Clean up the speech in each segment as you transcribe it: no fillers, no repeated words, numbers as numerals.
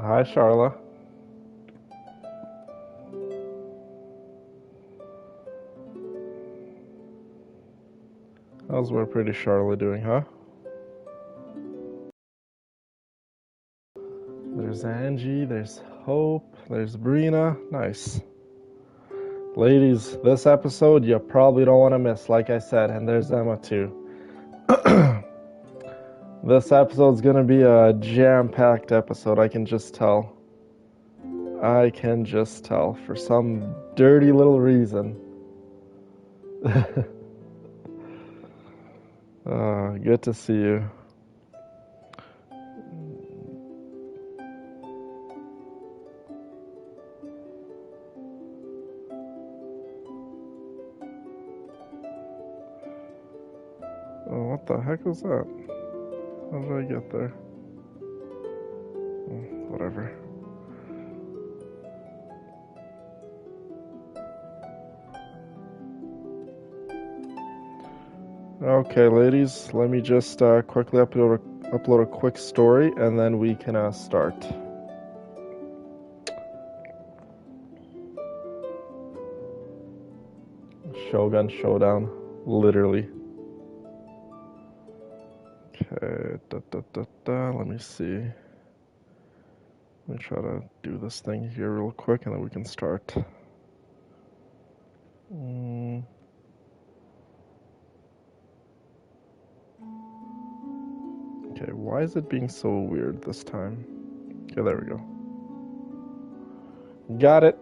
Hi, Charla. How's our pretty Charla doing, huh? There's Angie, there's Hope, there's Brina. Nice. Ladies, this episode you probably don't want to miss, like I said, and there's Emma too. This episode's gonna be a jam-packed episode, I can just tell. I can just tell, for some dirty little reason. Good to see you. Oh, what the heck was that? How did I get there? Whatever. Okay, ladies, let me just quickly upload a quick story, and then we can start. Shogun Showdown, literally. Okay, let me see. Let me try to do this thing here real quick, and then we can start. Okay, why is it being so weird this time? Okay, there we go. Got it.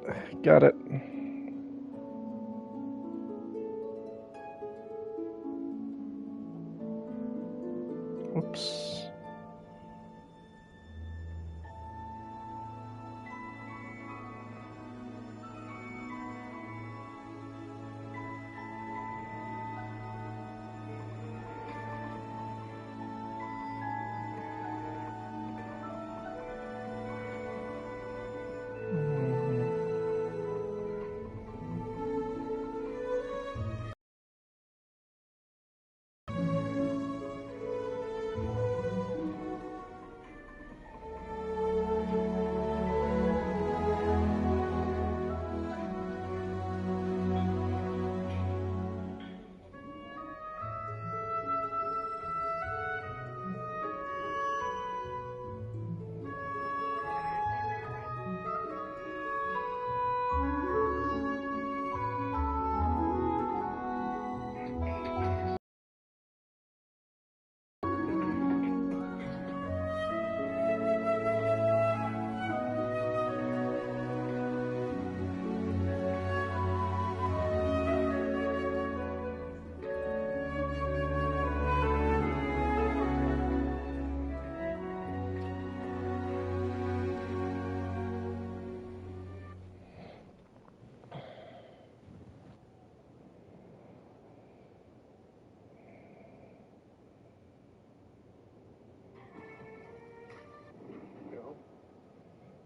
Oops.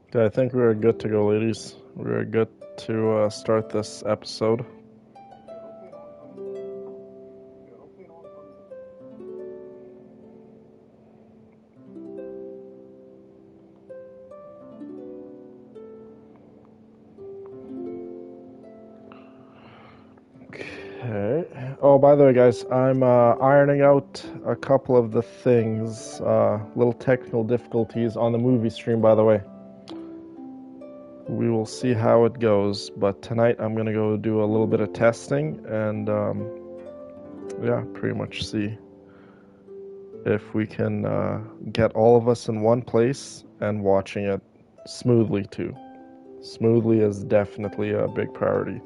Okay, I think we're good to go, ladies. We're good to start this episode. Okay. Oh, by the way, guys, I'm ironing out a couple of the things, little technical difficulties on the movie stream, by the way. We will see how it goes, but tonight I'm gonna go do a little bit of testing and yeah, pretty much see if we can get all of us in one place and watching it smoothly too. Smoothly is definitely a big priority.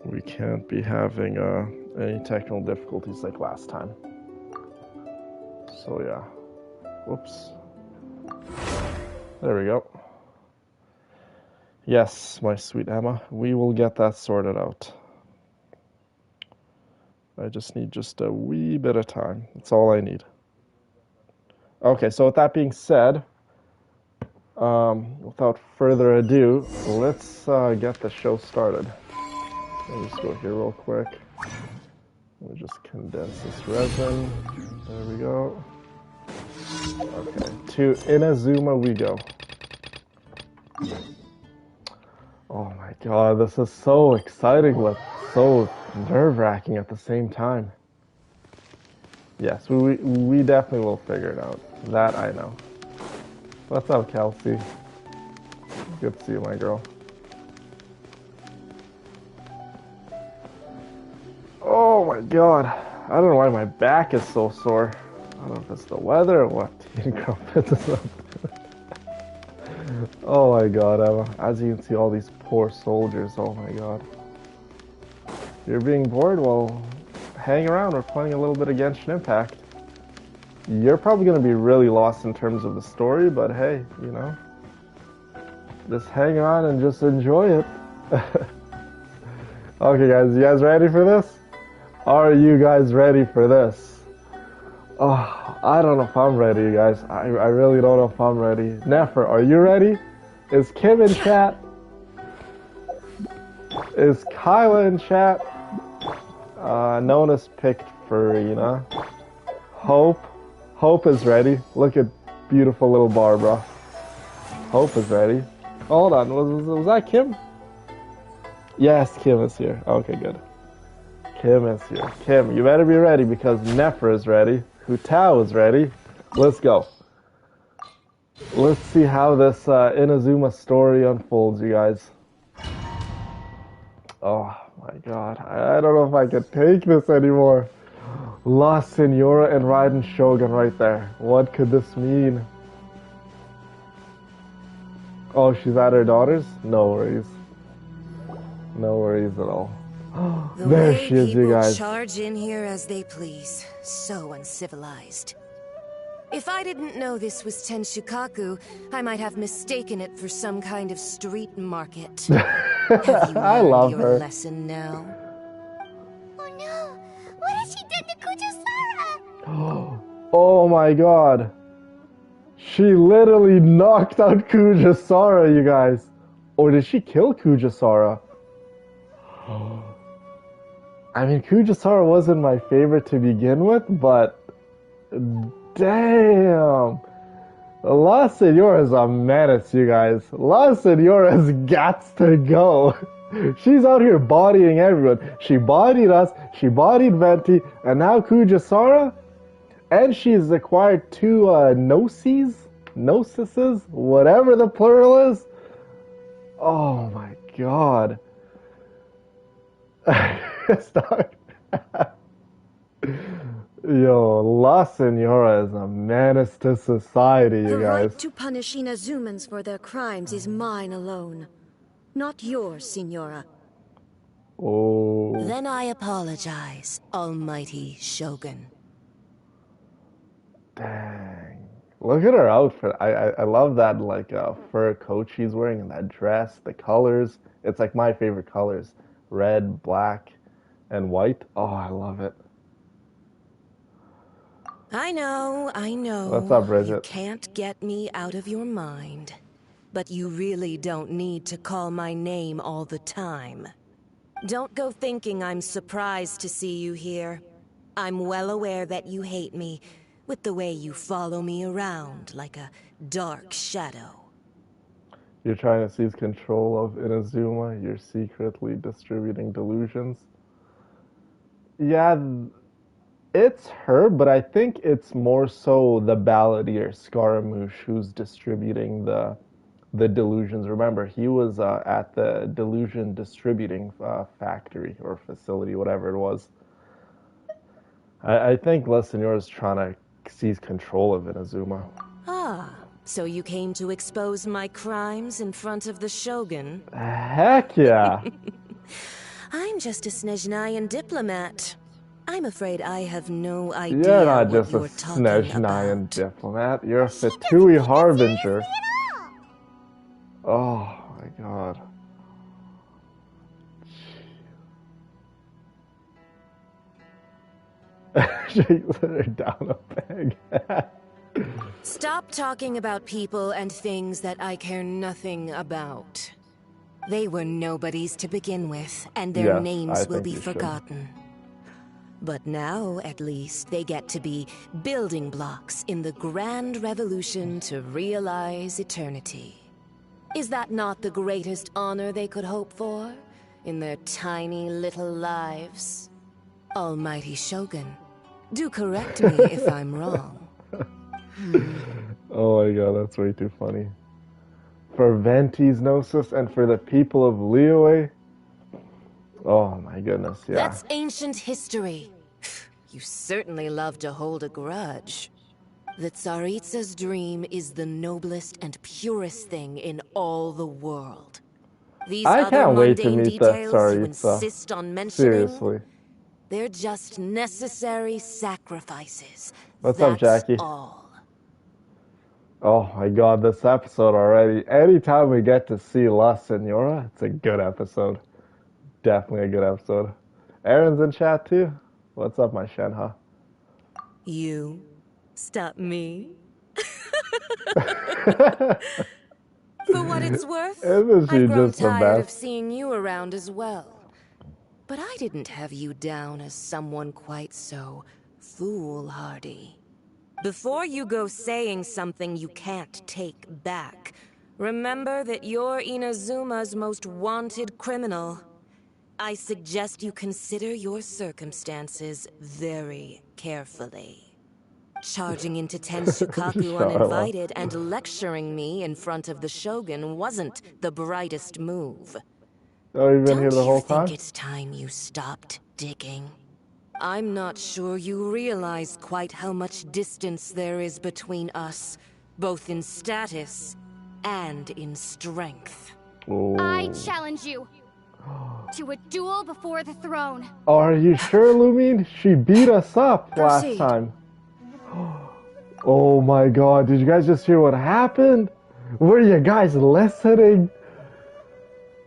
We can't be having any technical difficulties like last time. So yeah. Whoops. There we go. Yes, my sweet Emma, we will get that sorted out. I just need just a wee bit of time. That's all I need. Okay, so with that being said, without further ado, let's get the show started. Let me just go here real quick. Let me just condense this resin. There we go. Okay, to Inazuma we go. Oh my god, this is so exciting but so nerve-wracking at the same time. Yes, we definitely will figure it out. That I know. What's up, Kelsey? Good to see you, my girl. Oh my god. I don't know why my back is so sore. I don't know if it's the weather or what. Oh my god, Emma. As you can see, all these poor soldiers. Oh my god. You're being bored? Well, hang around. We're playing a little bit of Genshin Impact. You're probably going to be really lost in terms of the story, but hey, you know, just hang on and just enjoy it. Okay, guys, you guys ready for this? Are you guys ready for this? Oh, I don't know if I'm ready, you guys. I really don't know if I'm ready. Nefer, are you ready? Is Kim in chat? Is Kyla in chat? Nona's picked Farina. Hope is ready. Look at beautiful little Barbara. Hope is ready. Hold on, was that Kim? Yes, Kim is here. Okay, good. Kim is here. Kim, you better be ready because Nefer is ready. Hutao is ready. Let's go. Let's see how this Inazuma story unfolds, you guys. Oh my god. I don't know if I can take this anymore. La Senora and Raiden Shogun right there. What could this mean? Oh, she's at her daughter's? No worries. No worries at all. There she is, you guys. Charge in here as they please. So uncivilized. If I didn't know this was Tenshukaku, I might have mistaken it for some kind of street market. Have you I love your her. lesson now? Oh no! What has she done to Kujusara? Oh my god. She literally knocked out Kujusara, you guys. Or did she kill Kujusara? I mean, Kujusara wasn't my favorite to begin with, but damn. La Senora is a menace, you guys. La Senora's gots to go. She's out here bodying everyone. She bodied us, she bodied Venti, and now Kujusara? And she's acquired two Gnoses, whatever the plural is. Oh my god. Yo, La Senora is a menace to society, you The guys. right to punish Inazumans for their crimes is mine alone. Not yours, Signora. Oh. Then I apologize, almighty Shogun. Dang. Look at her outfit. I love that like fur coat she's wearing and that dress, the colors. It's like my favorite colors. Red, black, and white. Oh, I love it. I know. What's up, Bridget? You can't get me out of your mind. But you really don't need to call my name all the time. Don't go thinking I'm surprised to see you here. I'm well aware that you hate me, with the way you follow me around like a dark shadow. You're trying to seize control of Inazuma. You're secretly distributing delusions. Yeah, it's her, but I think it's more so the balladeer Scaramouche who's distributing the delusions. Remember, he was at the delusion distributing factory or facility, whatever it was. I think La Senora's trying to seize control of Inazuma. Ah, so you came to expose my crimes in front of the Shogun? Heck yeah! I'm just a Snezhnayan diplomat. I'm afraid I have no idea You're not what just a you're talking Snezhnayan about. diplomat. You're a Fatui Harbinger. Oh my god. She let her down a peg. Stop talking about people and things that I care nothing about. They were nobodies to begin with, and their Yes, I names will think be you should. forgotten. But now, at least, they get to be building blocks in the grand revolution to realize eternity. Is that not the greatest honor they could hope for in their tiny little lives? Almighty Shogun, do correct me if I'm wrong. Oh my god, that's way too funny. For Venti's Gnosis and for the people of Liyue. Oh my goodness, yeah. That's ancient history. You certainly love to hold a grudge. The Tsaritsa's dream is the noblest and purest thing in all the world. These I other can't wait to mundane meet the details you Tsaritsa. insist on mentioning, Seriously. they're just necessary sacrifices. What's That's up, Jackie? all. Oh my god, this episode already. Anytime we get to see La Senora, it's a good episode. Definitely a good episode. Aaron's in chat too. What's up, my Shenha? You stop me? For what it's worth, Isn't she I've grown just the tired of best? seeing you around as well. But I didn't have you down as someone quite so foolhardy. Before you go saying something you can't take back, remember that you're Inazuma's most wanted criminal. I suggest you consider your circumstances very carefully. Charging into Tenshukaku Sharla. uninvited and lecturing me in front of the Shogun wasn't the brightest move. Oh, you've been here the Don't whole you think time? it's time you stopped digging? I'm not sure you realize quite how much distance there is between us, both in status and in strength. Oh. I challenge you to a duel before the throne. Are you sure, Lumine? She beat us up last Proceed. time. Oh my god, did you guys just hear what happened? Were you guys listening?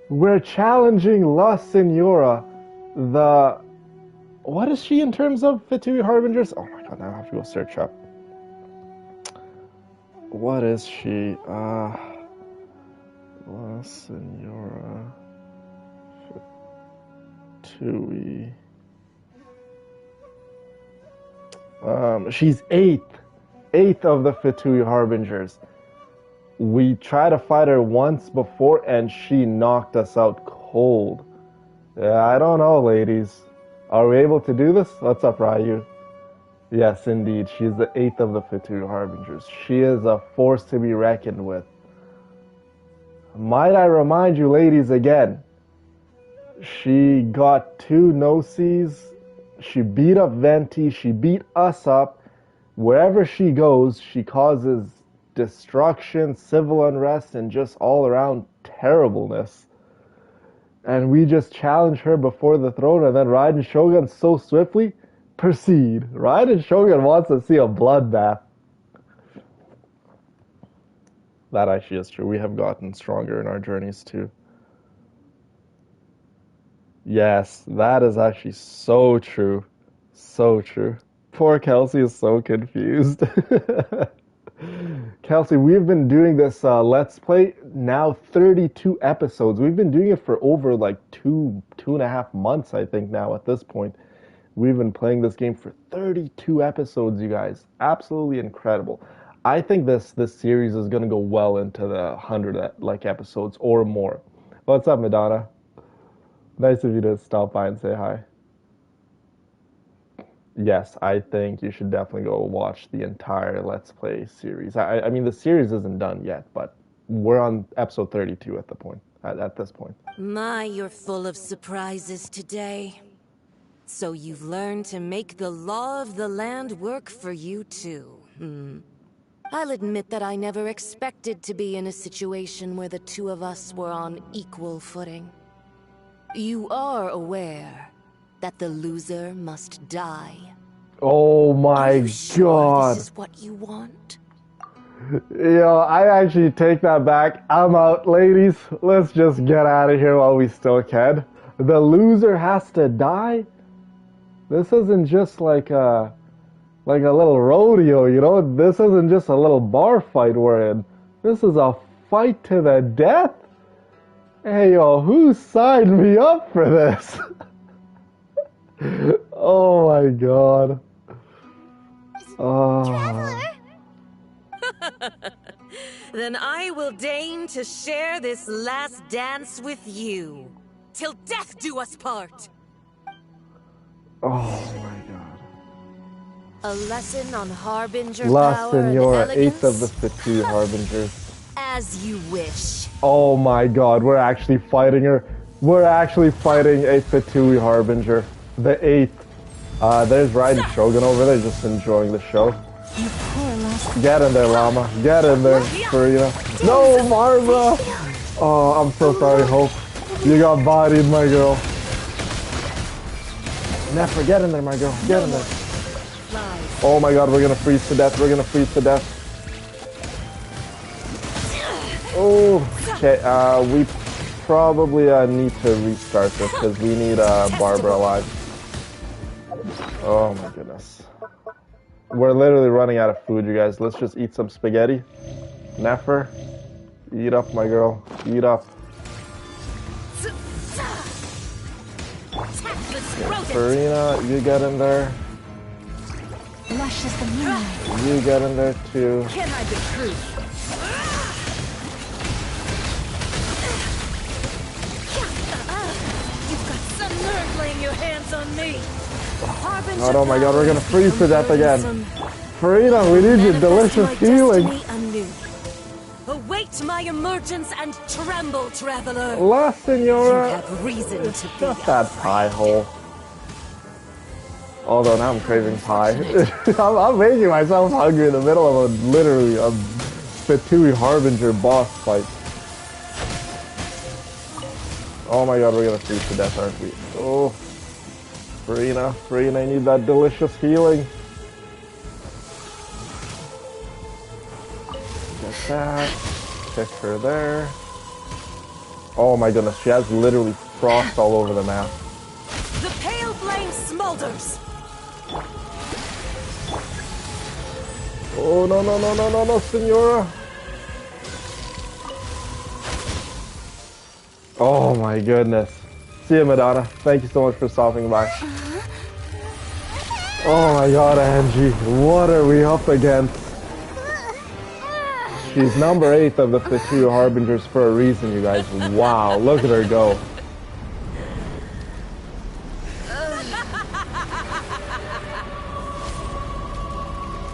We're challenging La Senora, the... What is she in terms of Fatui Harbingers? Oh my god, now I have to go search up. What is she? La Senora Fatui. She's eighth of the Fatui Harbingers. We tried to fight her once before and she knocked us out cold. Yeah, I don't know, ladies. Are we able to do this? What's up, Ryu? Yes, indeed. She's the 8th of the Fatui Harbingers. She is a force to be reckoned with. Might I remind you, ladies, again, she got 2 no-sees. She beat up Venti. She beat us up. Wherever she goes, she causes destruction, civil unrest, and just all-around terribleness. And we just challenge her before the throne, and then Raiden Shogun so swiftly proceed. Raiden Shogun wants to see a bloodbath. That actually is true. We have gotten stronger in our journeys too. Yes, that is actually so true. So true. Poor Kelsey is so confused. Kelsey, we've been doing this Let's Play now 32 episodes. We've been doing it for over like two and a half months, I think now at this point. We've been playing this game for 32 episodes, you guys. Absolutely incredible. I think this series is going to go well into the 100 episodes or more. What's up, Madonna? Nice of you to stop by and say hi. Yes, I think you should definitely go watch the entire Let's Play series. I mean, the series isn't done yet, but we're on episode 32 at this point. My, you're full of surprises today. So you've learned to make the law of the land work for you too. I'll admit that I never expected to be in a situation where the two of us were on equal footing. You are aware that the loser must die. Oh my Are you sure god. this is what you want? Yo, I actually take that back. I'm out, ladies. Let's just get out of here while we still can. The loser has to die? This isn't just like a little rodeo, you know? This isn't just a little bar fight we're in. This is a fight to the death? Hey, yo, who signed me up for this? Oh my god. Traveler? Then I will deign to share this last dance with you. Till death do us part. Oh my god. A lesson on Harbinger La power and Senora, 8th of the elegance? Fatui Harbingers. As you wish. Oh my god, we're actually fighting her. We're actually fighting a Fatui Harbinger. The 8th. There's Raiden Shogun over there just enjoying the show. You poor lost. Get in there, Llama. Get in there, Farina. No, Marva! Oh, I'm so sorry, Hope. You got bodied, my girl. Nefer, get in there, my girl. Get in there. Oh my god, we're gonna freeze to death. We're gonna freeze to death. Oh, okay. We probably need to restart this because we need Barbara alive. Oh my goodness. We're literally running out of food, you guys. Let's just eat some spaghetti. Nefer, eat up, my girl. Eat up. Farina, you get in there. Lush as the moonlight. You get in there too. Can't hide the truth. You've got some nerve laying your hands on me. Oh my god, we're gonna freeze to death again. Farina, we need your delicious healing. Await my emergence and tremble, traveler. La You Senora. have reason to be Shut that pie hole. Although now I'm craving pie. I'm making myself hungry in the middle of literally a Fatui Harbinger boss fight. Oh my god, we're gonna freeze to death, aren't we? Oh. Farina, I need that delicious healing. Get that. Kick her there. Oh my goodness, she has literally frost all over the map. The pale flame smolders. Oh no, Senora. Oh my goodness. See you, Madonna. Thank you so much for stopping by. Oh my god, Angie. What are we up against? She's number 8 of the Fatui Harbingers for a reason, you guys. Wow, look at her go.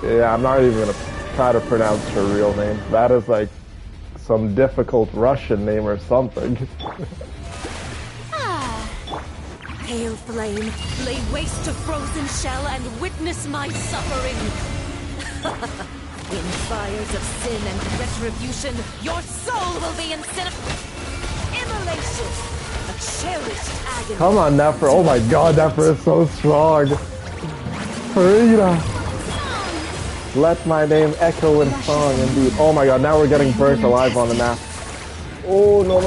Yeah, I'm not even gonna try to pronounce her real name. That is like some difficult Russian name or something. Pale flame, lay waste to frozen shell and witness my suffering. In fires of sin and retribution, your soul will be immolation. A cherished agony. Come on, Nefer. Oh my god, Nefer is so strong. Farina. Let my name echo in song, indeed. Oh my god, now we're getting burnt alive on the map. Oh, no.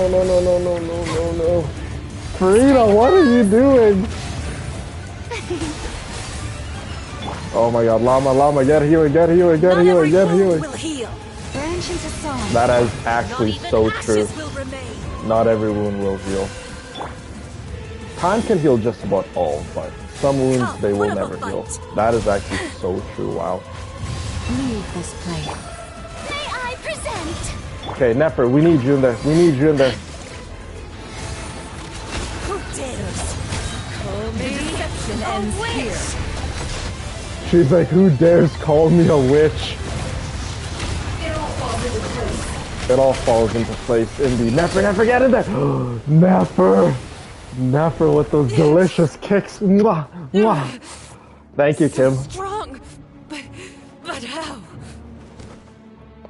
Farina, what are you doing? Oh my god, Llama, get healing. Will heal. Branch into song. That is actually so true. Will remain. Not every wound will heal. Time can heal just about all, but some wounds they will never heal. That is actually so true, wow. Leave this place. May I present? Okay, Nefer, we need you in there. Who dares? Call me deception ends here. She's like, who dares call me a witch? It all falls into place, indeed. Nefer, get in there! Nefer with those delicious kicks. Mwah, mwah. Thank you, Kim. Strong, but how?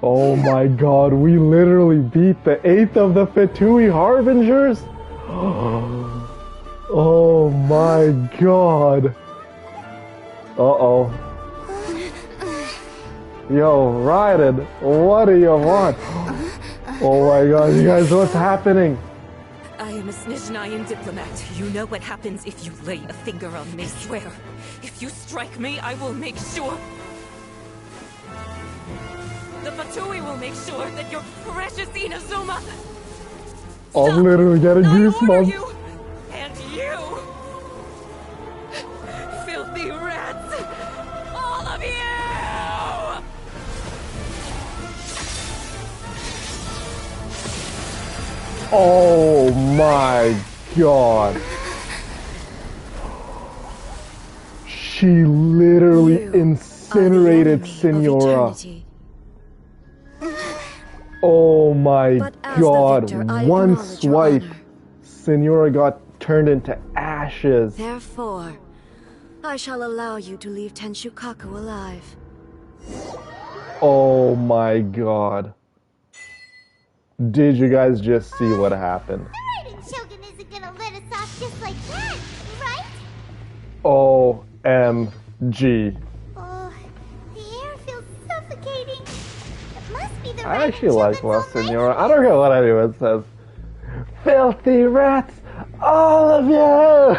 Oh my god, we literally beat the 8th of the Fatui Harbingers? Oh my god. Uh-oh. Yo, Raiden, what do you want? Oh my god, you guys, what's happening? I am a Snezhnayan diplomat. You know what happens if you lay a finger on me, swear. If you strike me, I will make sure... The Fatui will make sure that your precious Inazuma... I'm literally getting goosebumps. You, and you... Oh my god. She literally You incinerated are the enemy of Senora. eternity. Oh my But as the god. victor, I One acknowledge your swipe. honor. Senora got turned into ashes. Therefore, I shall allow you to leave Tenshukaku alive. Oh my god. Did you guys just see what happened? The Raiden Shogun isn't gonna let us off just like that, right? OMG. Oh, the air feels suffocating. It must be the I Raiden actually like La Shogun's own Senora. language. I don't care what anyone says. Filthy rats! All of you!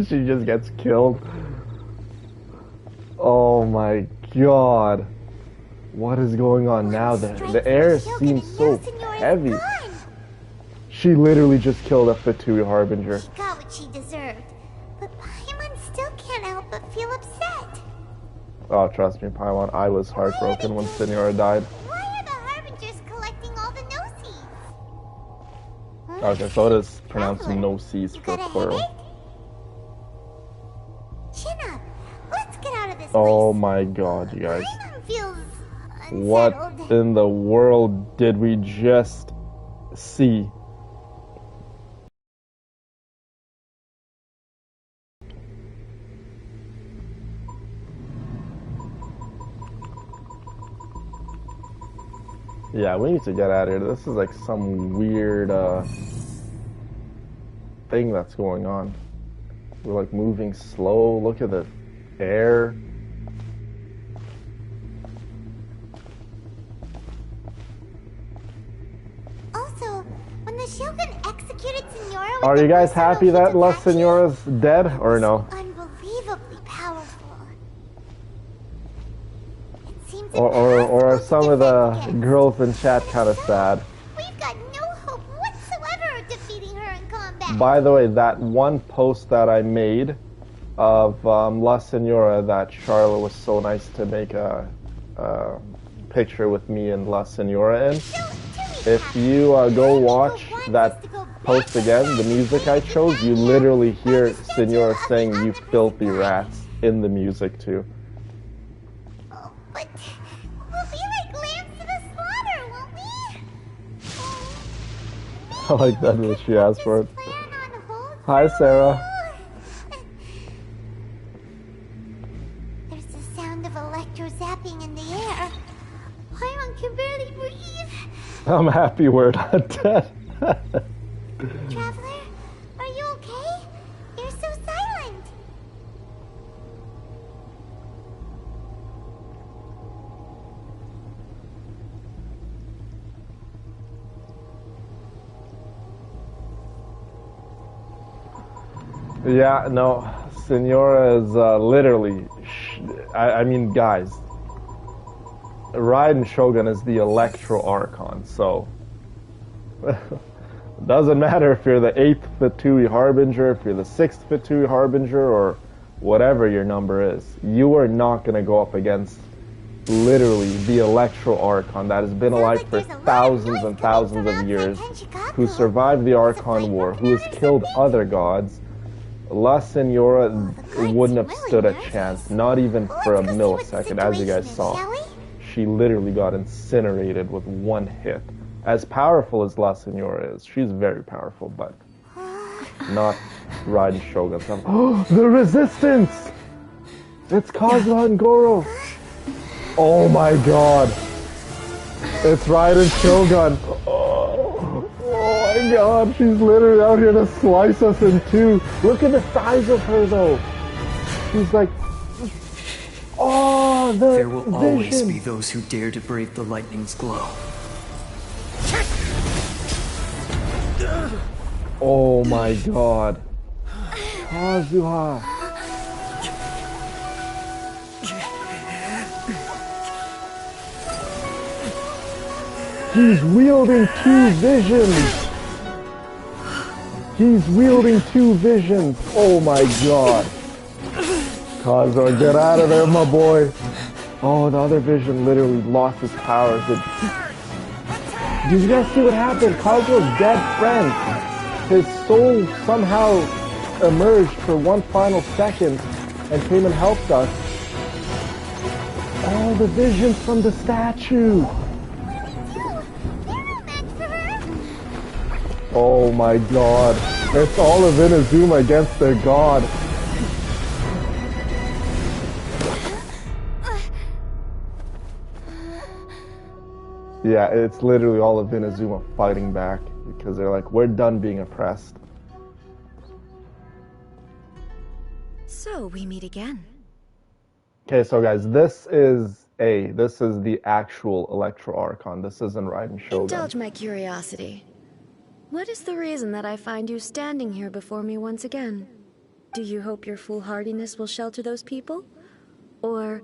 She just gets killed. Oh my god. What is going on now? The air seems so heavy. She literally just killed a Fatui Harbinger. She got what she deserved. But Paimon still can't help but feel upset. Oh, trust me, Paimon, I was heartbroken when Senora died. Why are the Harbingers collecting all the no-seeds? Okay, so it is pronounced Traveler, no-seas you for got a plural. headache? Chin up. Let's get out of this Oh place. my god, you guys. Paimon feels unsettled. What in the world did we just see? Yeah, we need to get out of here. This is like some weird thing that's going on. We're like moving slow. Look at the air. Also, when the Shogun executed Senora with Are the you guys personal happy that La Hitachi, Senora's dead or no? unbelievably powerful. It seems Or are impossible to some of the defend against. girls in chat kind of sad? We've got no hope whatsoever of defeating her in combat. By the way, that one post that I made of La Senora that Charlotte was so nice to make a picture with me and La Senora in. If you go watch that post again, the music I chose, you literally hear Senora saying "you filthy rats" in the music too. Oh, but we'll be like lambs to the slaughter, won't we? Oh, I like that when she asked for it. plan on hold Hi, for a Sarah. while. There's the sound of electro-zapping in the air. Paimon can barely breathe. I'm happy we're not dead. Traveler, are you okay? You're so silent. Yeah, no, Senora is literally. I mean, guys, Raiden Shogun is the Electro Archon, so doesn't matter if you're the 8th Fatui Harbinger, if you're the 6th Fatui Harbinger, or whatever your number is, you are not going to go up against literally the Electro Archon that has been alive for thousands and thousands of years, who survived the Archon War, who has killed other gods. La Senora wouldn't have stood a chance, not even for a millisecond, as you guys saw. She literally got incinerated with one hit. As powerful as La Senora is, she's very powerful, but not Raiden Shogun. Oh, the resistance! It's Kazuha and Goro! Oh my god! It's Raiden Shogun! Oh my god, she's literally out here to slice us in two. Look at the size of her though. She's like, oh, the There will always vision. be those who dare to brave the lightning's glow. Oh my god. Kazuha. He's wielding two visions. He's wielding two visions. Oh my god. Kazuha, get out of there, my boy. Oh, the other vision literally lost his powers. Did you guys see what happened? Kazuo's dead friend. His soul somehow emerged for one final second and came and helped us. Oh, the visions from the statue. Oh my god. It's all of Inazuma against their god. Yeah, it's literally all of Inazuma fighting back because they're like, we're done being oppressed. So we meet again. Okay, so guys, this is the actual Electro Archon. This isn't Raiden Shogun. Indulge my curiosity. What is the reason that I find you standing here before me once again? Do you hope your foolhardiness will shelter those people? Or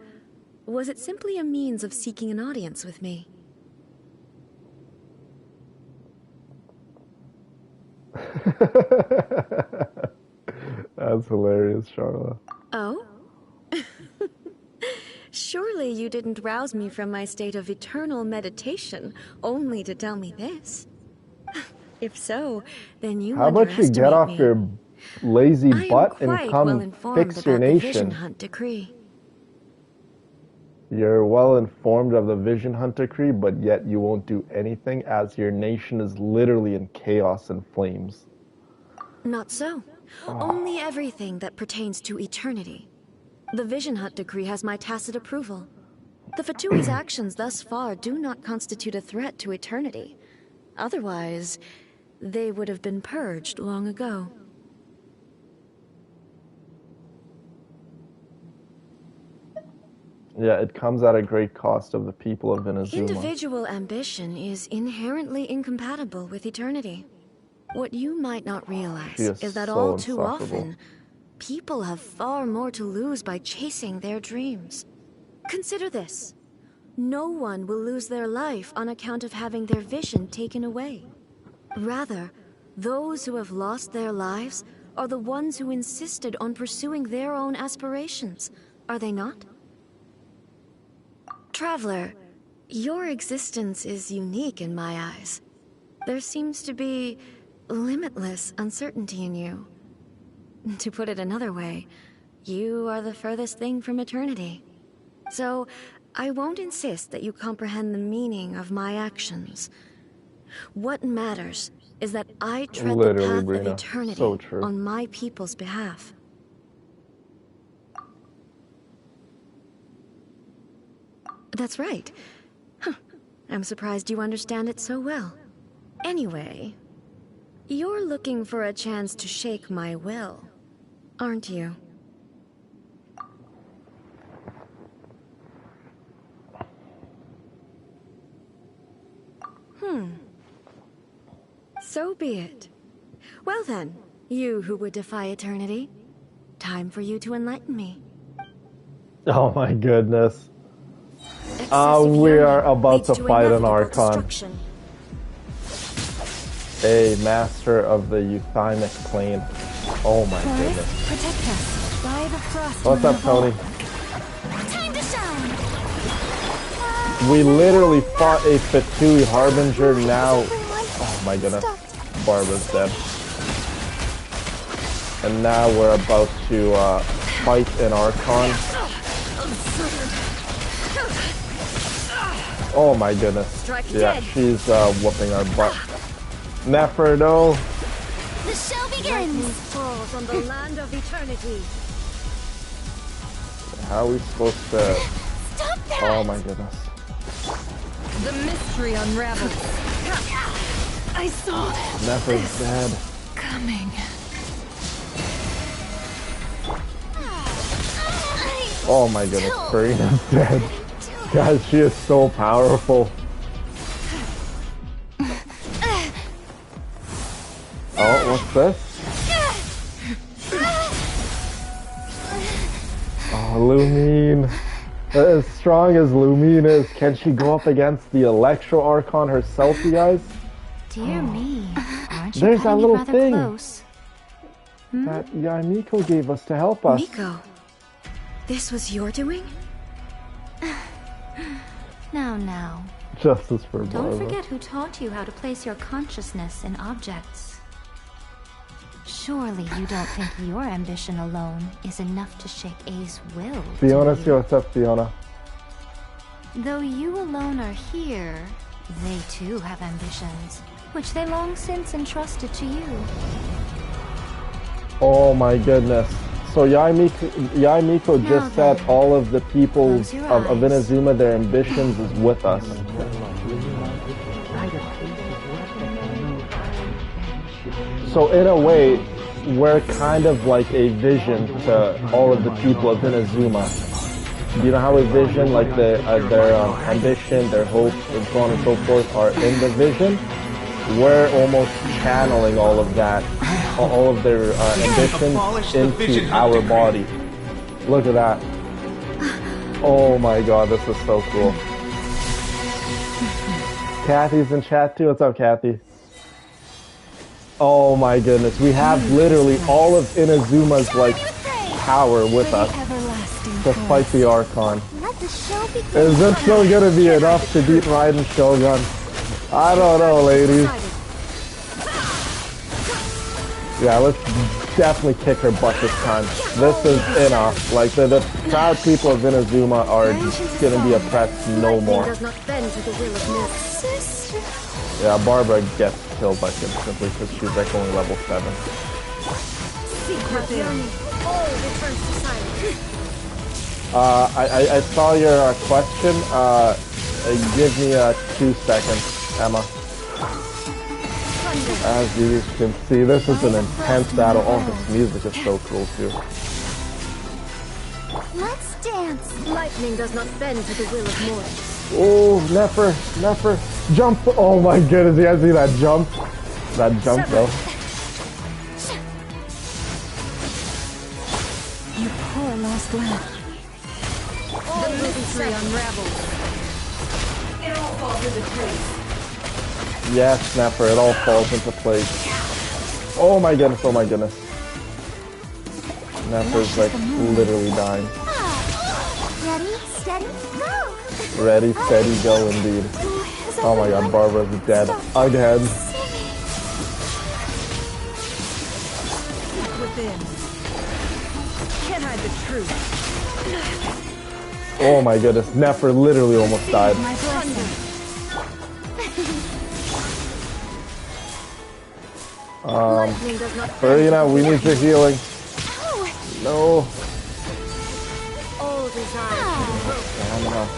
was it simply a means of seeking an audience with me? That's hilarious, Charlotte. Oh? Surely you didn't rouse me from my state of eternal meditation only to tell me this. If so, then you How about you get off me. your lazy butt and come well fix your nation? The Vision Hunt decree. You're well informed of the Vision Hunt decree, but yet you won't do anything as your nation is literally in chaos and flames. Not so. Only everything that pertains to eternity. The Vision Hunt decree has my tacit approval. The Fatui's actions thus far do not constitute a threat to eternity. Otherwise, they would have been purged long ago. Yeah, it comes at a great cost of the people of Inazuma. Individual ambition is inherently incompatible with eternity. What you might not realize is that so all too insufferable. often, people have far more to lose by chasing their dreams. Consider this. No one will lose their life on account of having their vision taken away. Rather, those who have lost their lives are the ones who insisted on pursuing their own aspirations, are they not? Traveler, your existence is unique in my eyes. There seems to be limitless uncertainty in you. To put it another way, you are the furthest thing from eternity. So, I won't insist that you comprehend the meaning of my actions. What matters is that I tread the path of eternity on my people's behalf. That's right. Huh. I'm surprised you understand it so well. Anyway, you're looking for a chance to shake my will, aren't you? So be it. Well then, you who would defy eternity, time for you to enlighten me. Oh my goodness. We are about to fight an Archon. A master of the euthymic plane. Oh my goodness. Protect us. By the frost. What's up, Tony? Time to shine. We literally fought a Fatui Harbinger now. Oh my goodness. Barbara's dead. And now we're about to fight an Archon. Oh my goodness. Yeah, she's whooping our butt. Neferdo. The show begins. Falls on the land of eternity. How are we supposed to... Stop that. Oh my goodness. The mystery unravels. I saw Nefer's dead. coming. Oh my goodness, Farina's dead. Guys, she is so powerful. Oh, what's this? Oh, Lumine. As strong as Lumine is, can she go up against the Electro Archon herself, you guys? Dear me, aren't you There's that cutting it little rather thing close? that Miko gave us to help us. Miko, this was your doing? Now, Justice for Don't Barbara. forget who taught you how to place your consciousness in objects. Surely you don't think your ambition alone is enough to shake A's will, Fiona, do see you? what's up, Fiona. Though you alone are here, they too have ambitions, which they long since entrusted to you. Oh my goodness. So Yaimiko Now just said then, all of the people close your of eyes. Inazuma, their ambitions is with us. So in a way, we're kind of like a vision to all of the people of Inazuma. You know how a vision, like their ambition, their hopes, and so on and so forth are in the vision? We're almost channeling all of that, all of their ambitions into our body. Look at that. Oh my god, this is so cool. Kathy's in chat too. What's up, Kathy? Oh my goodness, we have literally all of Inazuma's like power with us to fight the Archon. Let the show begin. Is this still gonna be enough to beat Raiden Shogun? I don't know, ladies. Yeah, let's definitely kick her butt this time. This is enough. Like, the proud people of Inazuma are gonna be oppressed no more. Does not bend to the will of men. Yeah, Barbara gets killed by him simply because she's like only level 7. I saw your question. Give me 2 seconds, Emma. As you can see, this is an intense battle. Oh, this music is so cool too. Let's dance. Lightning does not bend to the will of mortals. Oh, Nefer, jump! Oh my goodness, you guys see that jump? That jump though. You poor lost lad. The movie tree unravels. It all falls into place. Yes, Nefer, it all falls into place. Oh my goodness, oh my goodness. Nefer's like literally dying. Ready, steady, go. Ready, steady, go indeed. Oh my god, Barbara's dead again. Within. Can't hide the truth. Oh my goodness, Nefer literally almost died. My blessing. Lightning does not Farina, we need your healing. No. all desire. Emma.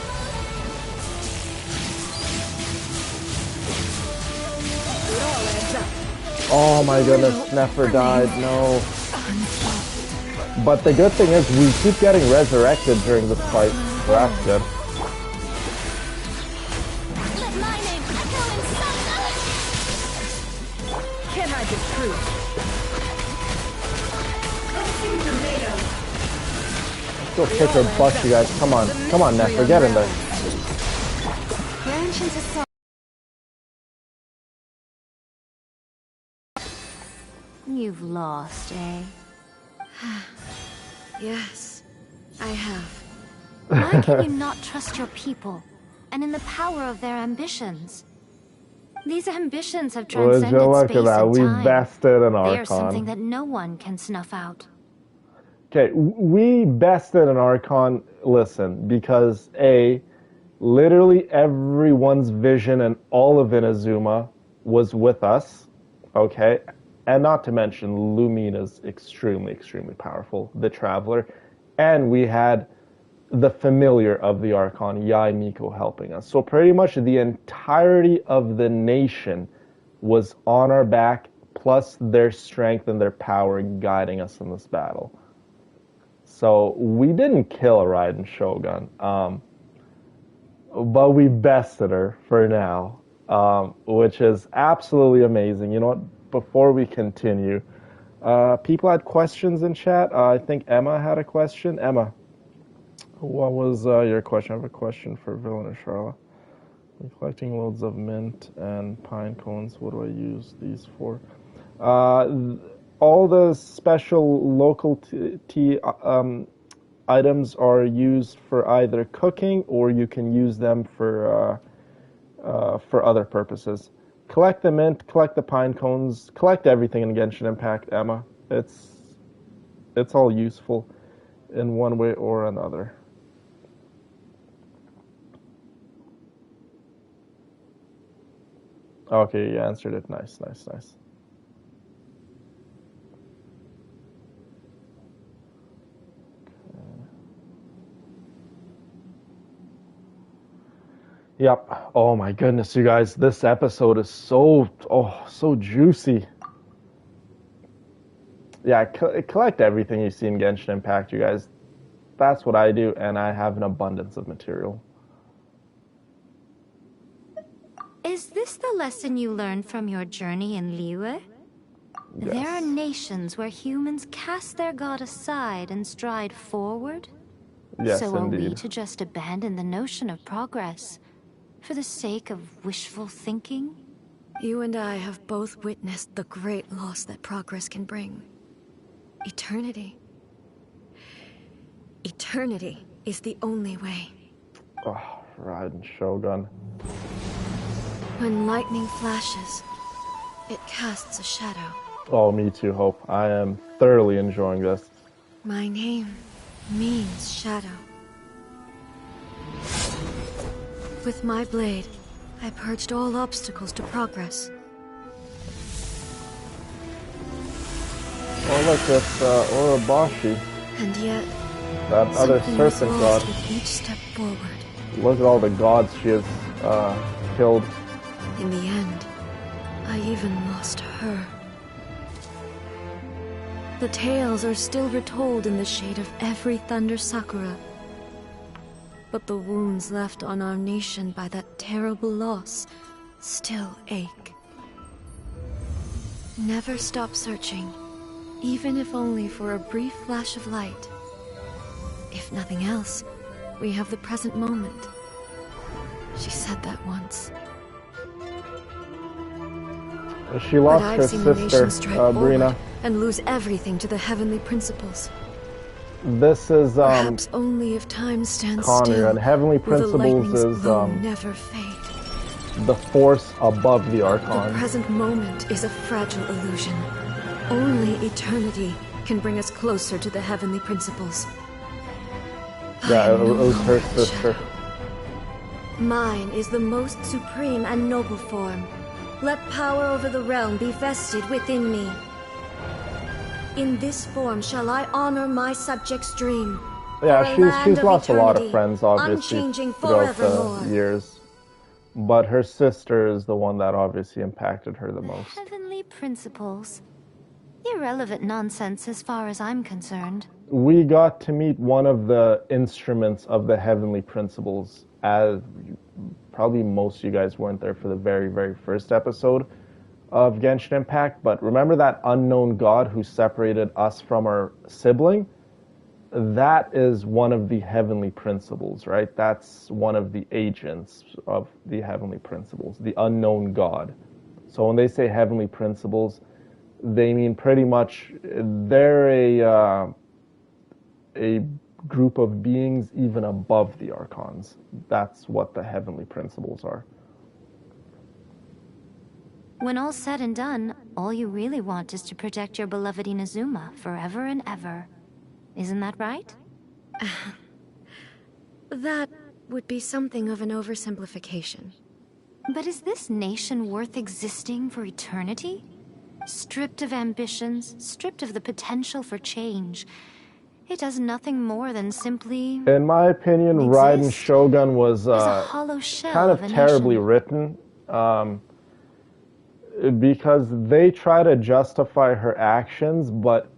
Oh my goodness, Nefer died. No. But the good thing is we keep getting resurrected during this fight. So that's good. Let my name echo in thunder. Can't hide the truth. Go kick her butt, you guys. Come on, Nefer, get in there. Genshin's assault. You've lost, eh? Yes, I have. Why can you not trust your people and in the power of their ambitions? These ambitions have Would transcended you look space at that? and We time. bested an They are something Archon. that no one can snuff out. Okay, we bested an Archon, listen, because A, literally everyone's vision and all of Inazuma was with us, okay? And not to mention, Lumina's extremely, extremely powerful, the Traveler. And we had the familiar of the Archon, Yaimiko, helping us. So pretty much the entirety of the nation was on our back, plus their strength and their power guiding us in this battle. So we didn't kill Raiden Shogun, but we bested her for now, which is absolutely amazing. You know what? Before we continue, people had questions in chat. I think Emma had a question. Emma, what was your question? I have a question for Villain and Charla. I'm collecting loads of mint and pine cones. What do I use these for? All the special local tea items are used for either cooking or you can use them for for other purposes. Collect the mint, collect the pine cones, collect everything in Genshin Impact, Emma. It's all useful in one way or another. Okay, you answered it. Nice, nice, nice. Yep. Oh my goodness, you guys, this episode is so juicy. Yeah, collect everything you see in Genshin Impact, you guys. That's what I do, and I have an abundance of material. Is this the lesson you learned from your journey in Liyue? Yes. There are nations where humans cast their god aside and stride forward. Yes, So are we indeed. to just abandon the notion of progress for the sake of wishful thinking? You and I have both witnessed the great loss that progress can bring. Eternity. Eternity is the only way. Oh, Raiden Shogun. When lightning flashes, it casts a shadow. Oh, me too, Hope. I am thoroughly enjoying this. My name means shadow. With my blade, I purged all obstacles to progress. Oh, look, it's Orobashi, And yet, that other something was serpent lost god. with each step forward. Look at all the gods she has killed. In the end, I even lost her. The tales are still retold in the shade of every Thunder Sakura. But the wounds left on our nation by that terrible loss still ache. Never stop searching, even if only for a brief flash of light. If nothing else, we have the present moment. She said that once. She But lost I've her seen the nation sister, strike Brina. forward and lose everything to the heavenly principles. This is Perhaps only if time stands Connor, still and heavenly will the principles lightning's is glow never fade. the force above the The Archon. present moment is a fragile illusion. Only eternity can bring us closer to the heavenly principles. Yeah, I am it no was her longer the sister. shadow. Mine is the most supreme and noble form. Let power over the realm be vested within me. In this form shall I honor my subjects' dream. Yeah, For a land she's of lost a lot of eternity, friends, obviously, unchanging throughout forevermore. the years. But her sister is the one that obviously impacted her the most. Heavenly principles. Irrelevant nonsense as far as I'm concerned. We got to meet one of the instruments of the heavenly principles, as probably most of you guys weren't there for the very, very first episode of Genshin Impact, but remember that unknown god who separated us from our sibling? That is one of the heavenly principles, right? That's one of the agents of the heavenly principles, the unknown god. So when they say heavenly principles, they mean pretty much they're a group of beings even above the Archons. That's what the heavenly principles are. When all's said and done, all you really want is to protect your beloved Inazuma forever and ever. Isn't that right? That would be something of an oversimplification. But is this nation worth existing for eternity? Stripped of ambitions, stripped of the potential for change. It does nothing more than simply... In my opinion, Raiden exist Shogun was as a hollow shell kind of of a terribly nation. written. Because they try to justify her actions, but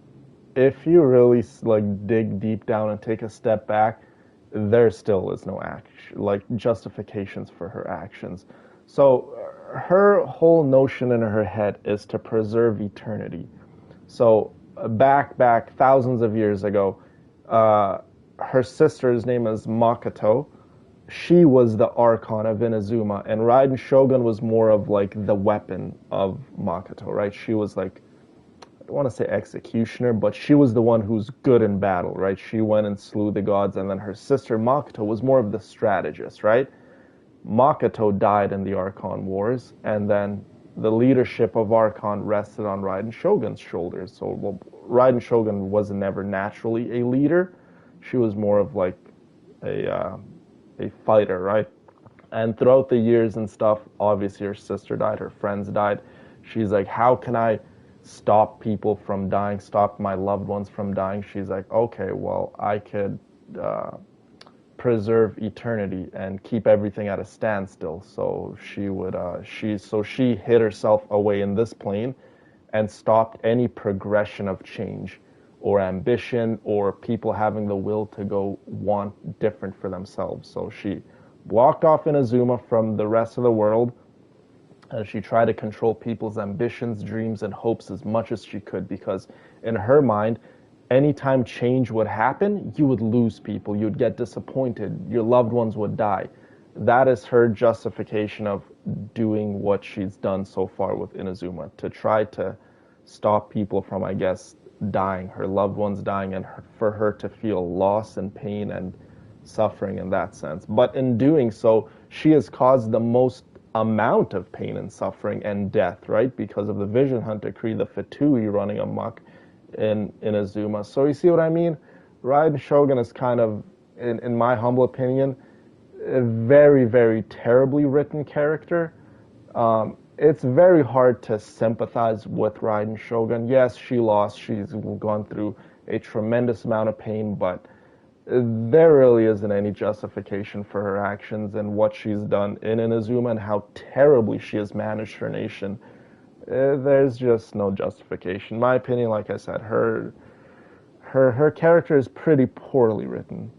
if you really like dig deep down and take a step back, there still is no justifications for her actions. So her whole notion in her head is to preserve eternity. So back thousands of years ago, her sister's name is Makoto. She was the Archon of Inazuma, and Raiden Shogun was more of like the weapon of Makoto, right? She was like, I don't want to say executioner, but she was the one who's good in battle, right? She went and slew the gods, and then her sister Makoto was more of the strategist, right? Makoto died in the Archon Wars, and then the leadership of Archon rested on Raiden Shogun's shoulders. So, well, Raiden Shogun was never naturally a leader. She was more of like a fighter, right? And throughout the years and stuff, obviously her sister died, her friends died. She's like, how can I stop people from dying, stop my loved ones from dying? She's like, okay, well, I could preserve eternity and keep everything at a standstill. So she hid herself away in this plane and stopped any progression of change or ambition or people having the will to go want different for themselves. So she walked off in Azuma from the rest of the world, and she tried to control people's ambitions, dreams, and hopes as much as she could, because in her mind, anytime change would happen, you would lose people, you'd get disappointed, your loved ones would die. That is her justification of doing what she's done so far with Inazuma, to try to stop people from, I guess, dying, her loved ones dying, and for her to feel loss and pain and suffering in that sense. But in doing so, she has caused the most amount of pain and suffering and death, right? Because of the Vision Hunt Decree, the Fatui running amok in Azuma. So you see what I mean? Raiden Shogun is kind of, in my humble opinion, a very, very terribly written character. It's very hard to sympathize with Raiden Shogun. Yes, she lost. She's gone through a tremendous amount of pain, but there really isn't any justification for her actions and what she's done in Inazuma and how terribly she has managed her nation. There's just no justification. In my opinion, like I said, her character is pretty poorly written.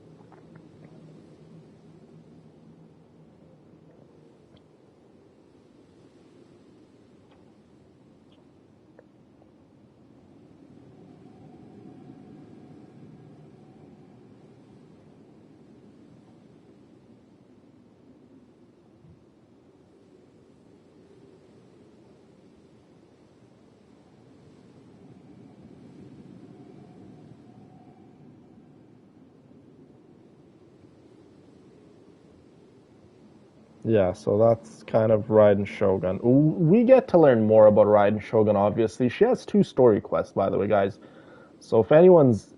Yeah, so that's kind of Raiden Shogun. We get to learn more about Raiden Shogun, obviously. She has 2 story quests, by the way, guys. So if anyone's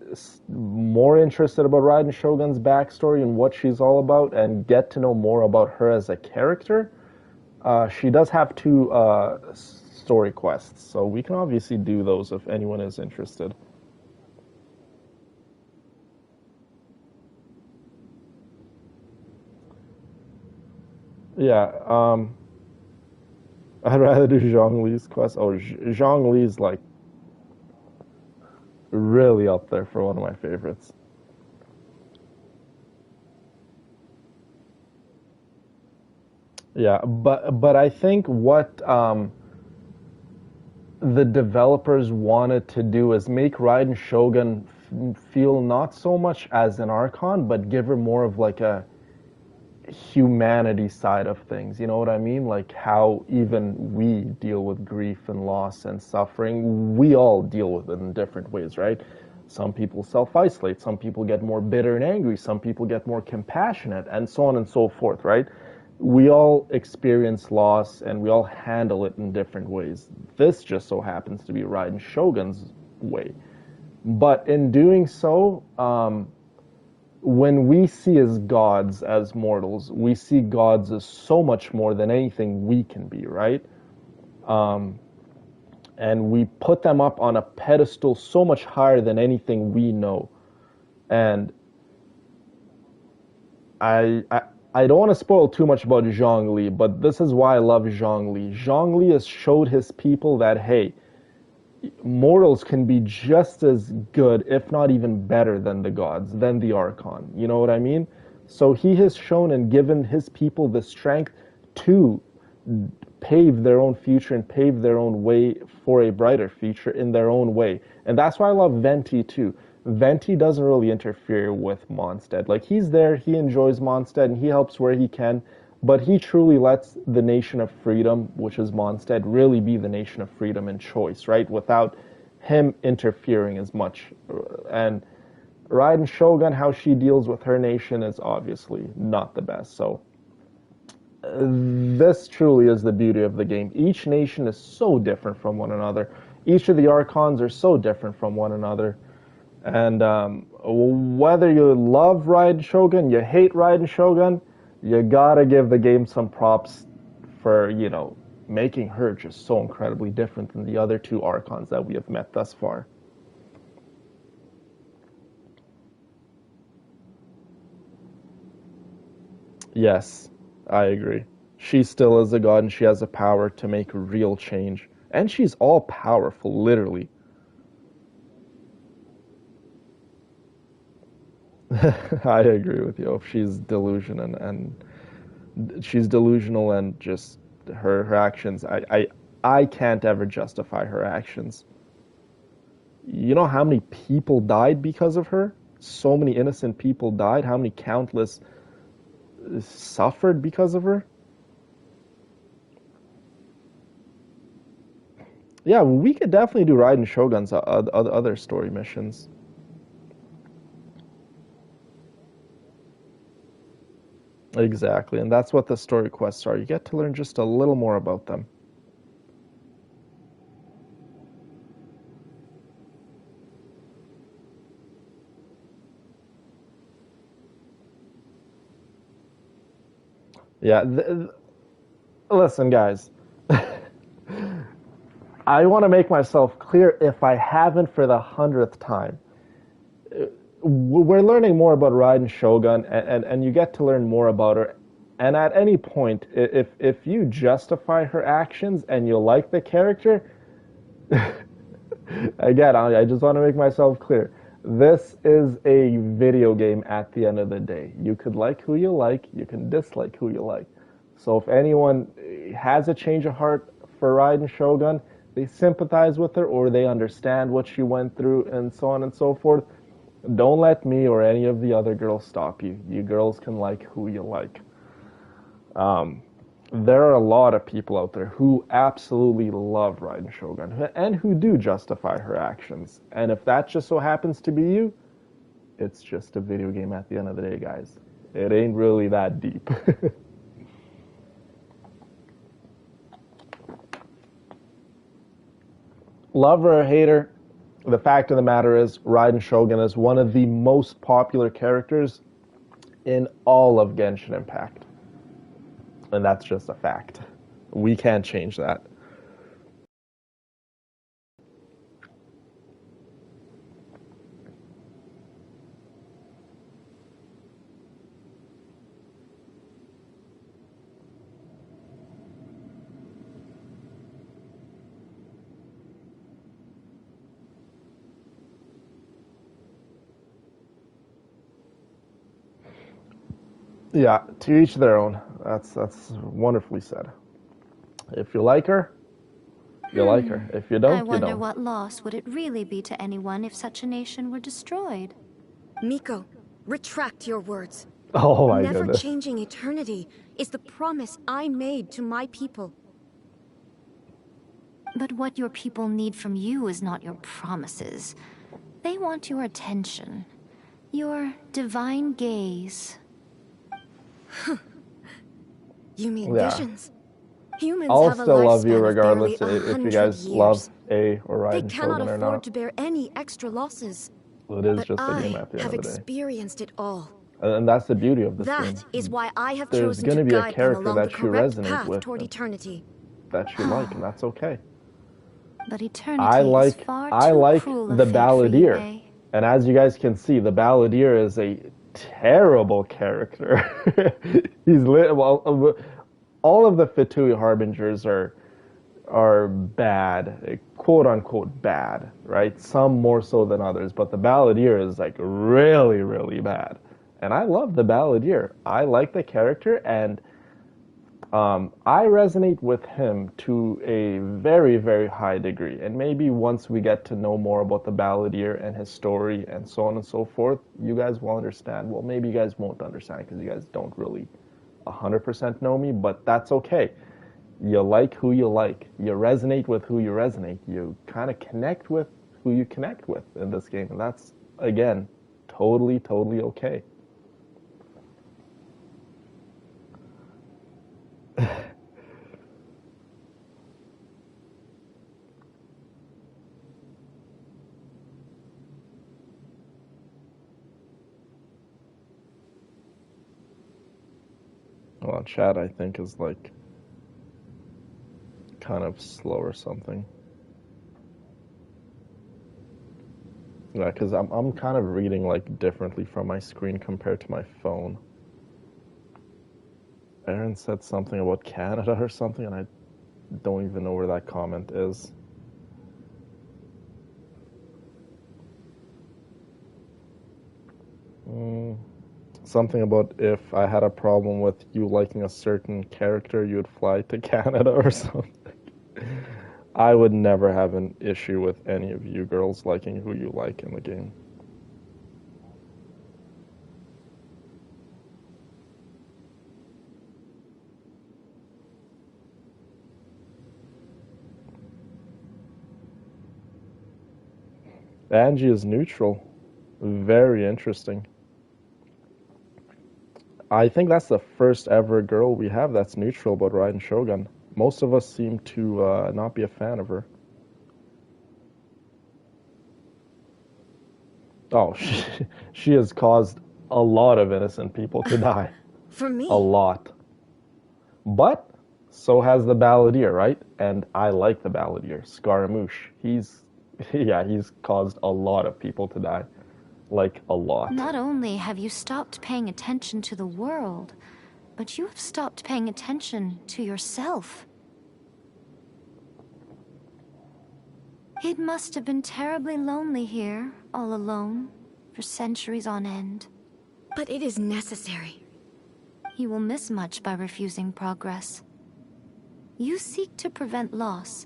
more interested about Raiden Shogun's backstory and what she's all about and get to know more about her as a character, she does have 2 story quests. So we can obviously do those if anyone is interested. Yeah, I'd rather do Zhongli's quest. Oh, Zhongli's like really up there for one of my favorites. Yeah, but I think what the developers wanted to do is make Raiden Shogun feel not so much as an Archon, but give her more of like a humanity side of things. You know what I mean? Like how even we deal with grief and loss and suffering. We all deal with it in different ways, right? Some people self-isolate, some people get more bitter and angry, some people get more compassionate, and so on and so forth, right? We all experience loss and we all handle it in different ways. This just so happens to be Raiden Shogun's way. But in doing so, when we see as gods, as mortals, we see gods as so much more than anything we can be, right? And we put them up on a pedestal so much higher than anything we know. And I don't want to spoil too much about Zhongli, but this is why I love Zhongli. Zhongli has showed his people that, hey, mortals can be just as good, if not even better than the gods, than the Archon. You know what I mean? So he has shown and given his people the strength to pave their own future and pave their own way for a brighter future in their own way. And that's why I love Venti too. Venti doesn't really interfere with Mondstadt. Like, he's there, he enjoys Mondstadt, and he helps where he can, but he truly lets the nation of freedom, which is Mondstadt, really be the nation of freedom and choice, right? Without him interfering as much. And Raiden Shogun, how she deals with her nation is obviously not the best. So this truly is the beauty of the game. Each nation is so different from one another. Each of the Archons are so different from one another. And whether you love Raiden Shogun, you hate Raiden Shogun, you gotta give the game some props for, making her just so incredibly different than the other two Archons that we have met thus far. Yes, I agree. She still is a god and she has the power to make real change. And she's all powerful, literally. I agree with you. She's delusional and she's delusional and just her actions. I can't ever justify her actions. You know how many people died because of her? So many innocent people died. How many countless suffered because of her? Yeah, we could definitely do Raiden Shogun's other story missions. Exactly, and that's what the story quests are. You get to learn just a little more about them. Yeah, listen, guys. I want to make myself clear if I haven't for the 100th time. We're learning more about Raiden Shogun, and you get to learn more about her. And at any point, if you justify her actions and you like the character, again, I just want to make myself clear. This is a video game at the end of the day. You could like who you like, you can dislike who you like. So if anyone has a change of heart for Raiden Shogun, they sympathize with her or they understand what she went through and so on and so forth, don't let me or any of the other girls stop you. You girls can like who you like. There are a lot of people out there who absolutely love Raiden Shogun and who do justify her actions. And if that just so happens to be you, it's just a video game at the end of the day, guys. It ain't really that deep. Lover or hater, the fact of the matter is Raiden Shogun is one of the most popular characters in all of Genshin Impact. And that's just a fact. We can't change that. Yeah, to each their own. That's wonderfully said. If you like her, you like her. If you don't, I you wonder don't. what loss would it really be to anyone if such a nation were destroyed. Miko, retract your words. Oh my Never goodness. changing eternity is the promise I made to my people. But what your people need from you is not your promises. They want your attention. Your divine gaze. You mean Yeah. visions? Humans I'll have a still love you lifespan of regardless barely if you 100 guys years. love A or They Raiden cannot Shogun or afford not. to bear any extra losses. It is But just a game I at the end have of the day. experienced it all. And that's the beauty of this game. That is why I have There's chosen going to to be a guide them character along the that you correct resonate path with toward eternity. that you like, and that's okay. But I eternity is like far I too like cruel the a fate for you, Balladeer. eh? And as you guys can see, the Balladeer is a terrible character. He's well, all of the Fatui Harbingers are bad, quote unquote bad, right? Some more so than others, but the Balladeer is like really, really bad. And I love the Balladeer. I like the character, and I resonate with him to a very, very high degree. And maybe once we get to know more about the Balladeer and his story and so on and so forth, you guys will understand. Well, maybe you guys won't understand because you guys don't really 100% know me, but that's okay. You like who you like. You resonate with who you resonate. You kind of connect with who you connect with in this game. And that's, again, totally, totally okay. chat I think is like kind of slow or something. Yeah, because I'm kind of reading like differently from my screen compared to my phone. Aaron said something about Canada or something, and I don't even know where that comment is. Something about if I had a problem with you liking a certain character, you'd fly to Canada or something. I would never have an issue with any of you girls liking who you like in the game. Angie is neutral. Very interesting. I think that's the first ever girl we have that's neutral about Raiden Shogun. Most of us seem to not be a fan of her. Oh, she has caused a lot of innocent people to die. For me? A lot. But so has the Balladeer, right? And I like the Balladeer. Scaramouche. He's caused a lot of people to die. Like, a lot. Not only have you stopped paying attention to the world, but you have stopped paying attention to yourself. It must have been terribly lonely here, all alone, for centuries on end. But it is necessary. You will miss much by refusing progress. You seek to prevent loss,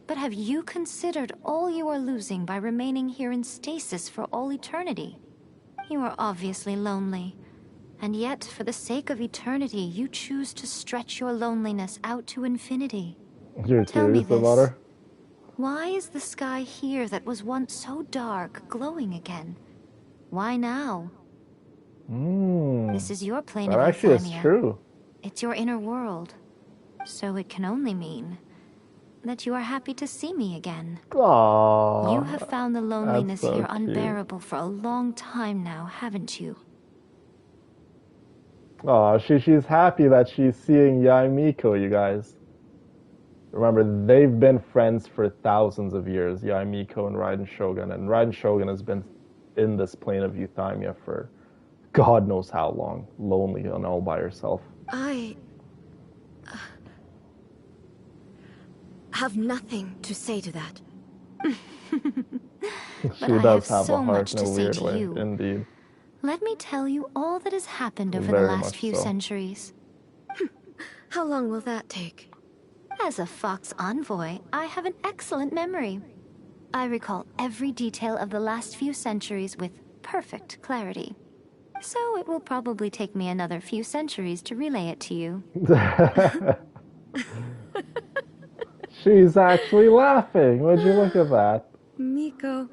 but have you considered all you are losing by remaining here in stasis for all eternity? You are obviously lonely, and yet for the sake of eternity, you choose to stretch your loneliness out to infinity. You're Tell me serious about this. her? Why is the sky here that was once so dark glowing again? Why now? This is your plane That of actually is Euphemia. true. It's your inner world. So it can only mean that you are happy to see me again. Aww. You have found the loneliness so here cute. unbearable for a long time now, haven't you? Aw, she's happy that she's seeing Yai Miko, you guys. Remember, they've been friends for thousands of years, Yai Miko and Raiden Shogun, and Raiden Shogun has been in this plane of Euthymia for God knows how long, lonely and all by herself. I have nothing to say to that. She I does have have so a much heart in to a say weird to way, you. indeed. Let me tell you all that has happened over Very the last much few so. centuries. How long will that take? As a Fox envoy, I have an excellent memory. I recall every detail of the last few centuries with perfect clarity. So it will probably take me another few centuries to relay it to you. She's actually laughing. Would you look at that? Miko,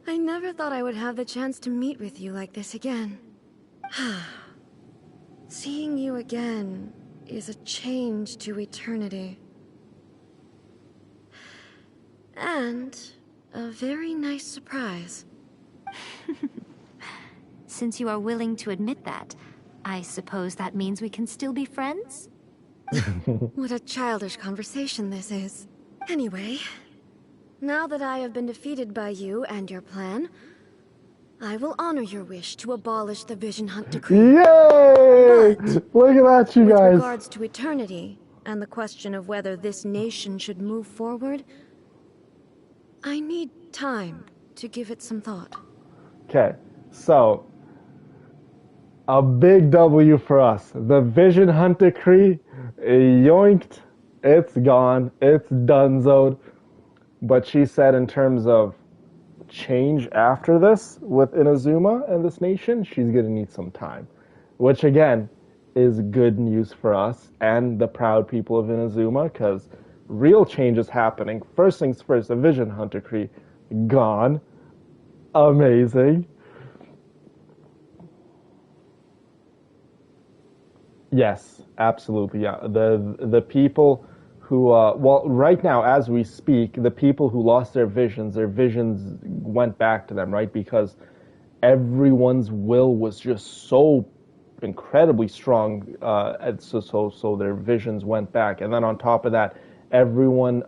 I never thought I would have the chance to meet with you like this again. Seeing you again is a change to eternity. And a very nice surprise. Since you are willing to admit that, I suppose that means we can still be friends? What a childish conversation this is. Anyway, now that I have been defeated by you and your plan, I will honor your wish to abolish the Vision Hunt Decree. Yay! But Look at that, you with guys. regards to eternity, and the question of whether this nation should move forward, I need time to give it some thought. Okay, so a big W for us. The Vision Hunt Decree, yoinked, it's gone, it's donezoed. But she said in terms of change after this with Inazuma and this nation, she's gonna need some time. Which again, is good news for us and the proud people of Inazuma, because real change is happening. First things first, the Vision Hunt Decree, gone. Amazing. Yes, absolutely. Yeah, the people who well, right now as we speak, the people who lost their visions went back to them, right? Because everyone's will was just so incredibly strong, and so their visions went back. And then on top of that, everyone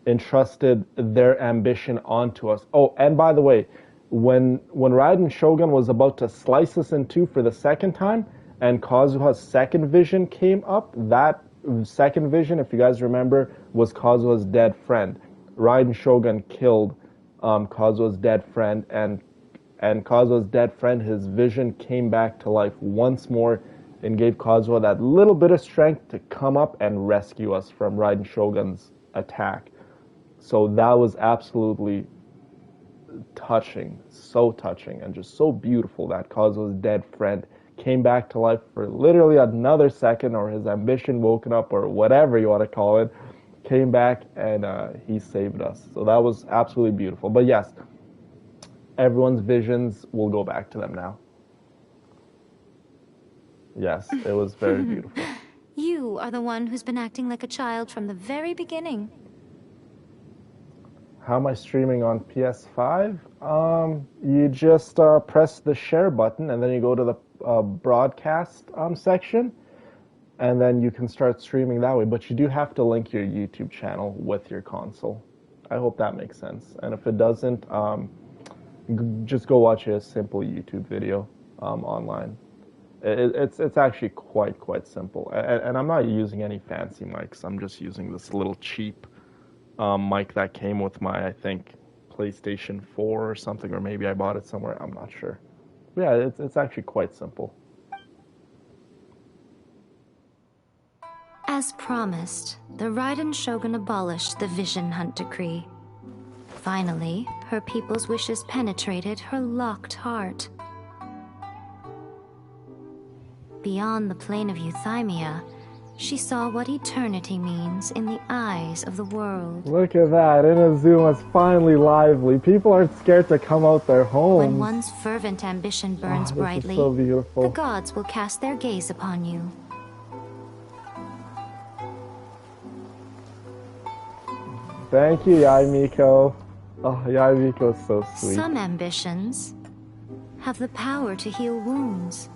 entrusted their ambition onto us. Oh, and by the way, when Raiden Shogun was about to slice us in two for the second time, and Kazuha's second vision came up, that second vision, if you guys remember, was Kazuha's dead friend. Raiden Shogun killed Kazuha's dead friend, and Kazuha's dead friend, his vision came back to life once more and gave Kazuha that little bit of strength to come up and rescue us from Raiden Shogun's attack. So that was absolutely touching, so touching, and just so beautiful that Kazuha's dead friend came back to life for literally another second, or his ambition woken up, or whatever you want to call it, came back, and he saved us. So that was absolutely beautiful. But yes, everyone's visions will go back to them now. Yes, it was very beautiful. You are the one who's been acting like a child from the very beginning. How am I streaming on PS5? You just press the share button, and then you go to the broadcast section, and then you can start streaming that way. But you do have to link your YouTube channel with your console. I hope that makes sense. And if it doesn't, just go watch a simple YouTube video online. It's actually quite simple. And I'm not using any fancy mics. I'm just using this little cheap mic that came with my, I think, PlayStation 4 or something, or maybe I bought it somewhere. I'm not sure. But yeah, it's actually quite simple. As promised, the Raiden Shogun abolished the Vision Hunt Decree. Finally, her people's wishes penetrated her locked heart. Beyond the plane of Euthymia, she saw what eternity means in the eyes of the world. Look at that, Inazuma's finally lively. People aren't scared to come out their homes. When one's fervent ambition burns brightly, is so beautiful. The gods will cast their gaze upon you. Thank you, Yai Miko. Oh, Yai Miko's so sweet. Some ambitions have the power to heal wounds.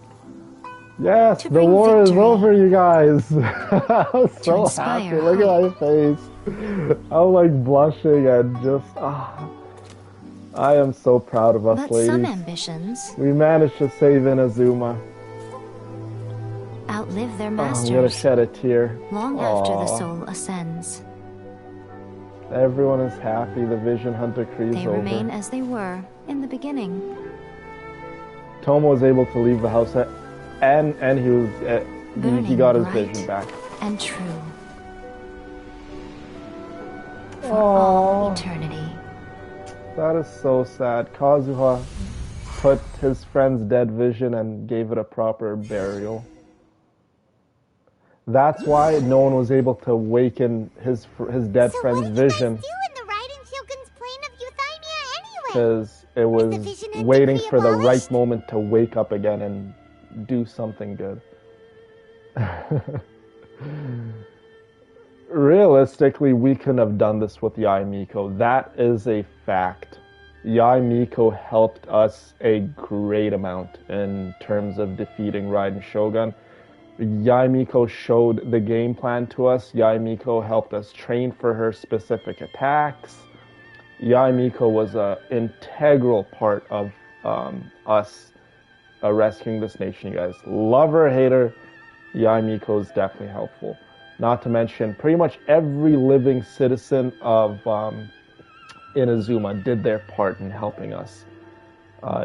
Yes, To the bring war is victory. over, you guys. I'm so inspire happy. Look at my face. I'm like blushing and just, I am so proud of us, But ladies. some ambitions We managed to save Inazuma. outlive their Oh, I'm gonna masters shed a tear. long after the Aw. soul ascends. Everyone is happy. The Vision Hunter Decree is They over. remain as they were in the beginning. Tomo was able to leave the house, and he was he Burning got his bright vision back. and true. For Aww. all eternity. That is so sad. Kazuha put his friend's dead vision and gave it a proper burial. That's why no one was able to awaken his dead So friend's what did vision, you guys do in the Raiden Shogun's plane of Euthymia anyway? because it was the vision and waiting decree for the right abolished? moment to wake up again and do something good. Realistically, we couldn't have done this with Yai Miko. That is a fact. Yai Miko helped us a great amount in terms of defeating Raiden Shogun. Yai Miko showed the game plan to us. Yai Miko helped us train for her specific attacks. Yai Miko was an integral part of us rescuing this nation, you guys. Love her or hate her, Yai Miko is definitely helpful. Not to mention, pretty much every living citizen of Inazuma did their part in helping us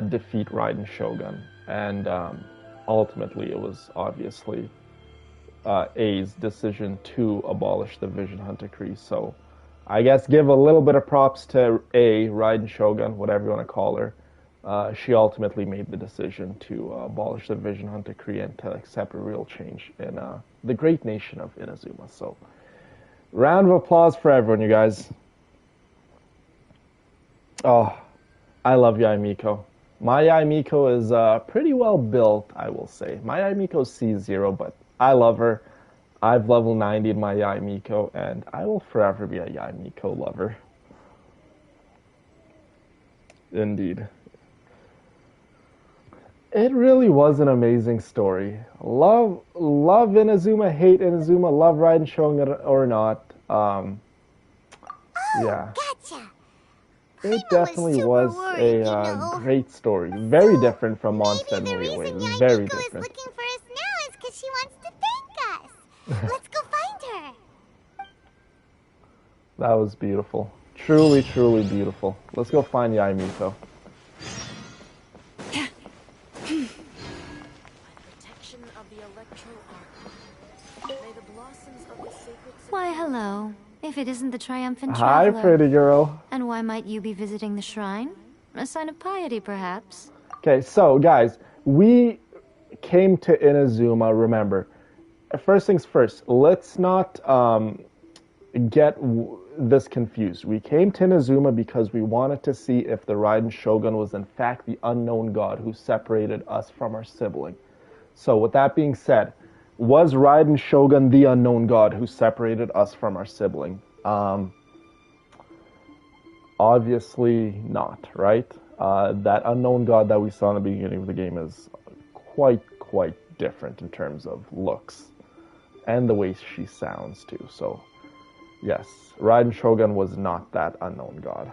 defeat Raiden Shogun. And ultimately, it was obviously A's decision to abolish the Vision Hunt Decree. So I guess give a little bit of props to A, Raiden Shogun, whatever you want to call her. She ultimately made the decision to abolish the Vision Hunt Decree and to accept a real change in the great nation of Inazuma. So, round of applause for everyone, you guys. Oh, I love Yai Miko. My Yai Miko is pretty well built, I will say. My Yai Miko is C0, but I love her. I've level 90 in my Yai Miko, and I will forever be a Yai Miko lover. Indeed. It really was an amazing story. Love Inazuma, hate Inazuma, love Raiden Shogun or not. Yeah, Gotcha. it Paimon was definitely super was worried, a you know. great story. Very So, different from maybe Mondstadt the Movie reason Away. Yae Very Miko is different. looking for us now is because she wants to thank us. Let's go find her. That was beautiful. Truly, truly beautiful. Let's go find Yaimiko. Why, hello. If it isn't the triumphant Hi, traveler. pretty girl. And why might you be visiting the shrine? A sign of piety, perhaps? Okay, so guys, we came to Inazuma. Remember, first things first. Let's not get this confused. We came to Inazuma because we wanted to see if the Raiden Shogun was in fact the unknown god who separated us from our sibling. So, with that being said, was Raiden Shogun the unknown god who separated us from our sibling? Obviously not, right? That unknown god that we saw in the beginning of the game is quite different in terms of looks and the way she sounds too. So, yes, Raiden Shogun was not that unknown god.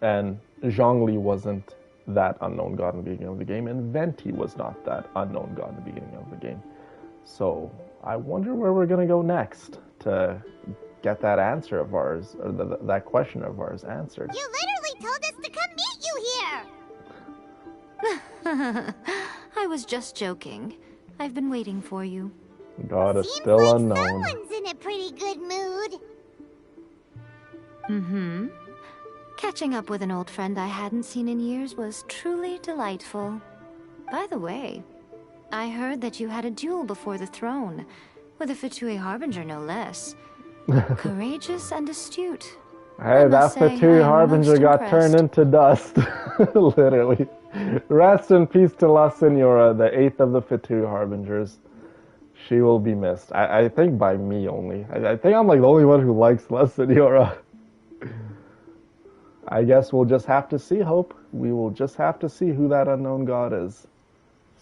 And Zhongli wasn't that unknown god in the beginning of the game, and Venti was not that unknown god in the beginning of the game. So, I wonder where we're going to go next to get that answer of ours, or that question of ours answered. You literally told us to come meet you here. I was just joking. I've been waiting for you. God is Seems still like unknown. someone's in a pretty good mood. Mm-hmm. Catching up with an old friend I hadn't seen in years was truly delightful. By the way, I heard that you had a duel before the throne, with a Fatui Harbinger no less. Courageous and astute. Hey, that must say, Fatui I'm Harbinger most got impressed. turned into dust. Literally. Rest in peace to La Senora, the 8th of the Fatui Harbingers. She will be missed. I think by me only. I think I'm like the only one who likes La Senora. I guess we'll just have to see, Hope. We will just have to see who that unknown god is.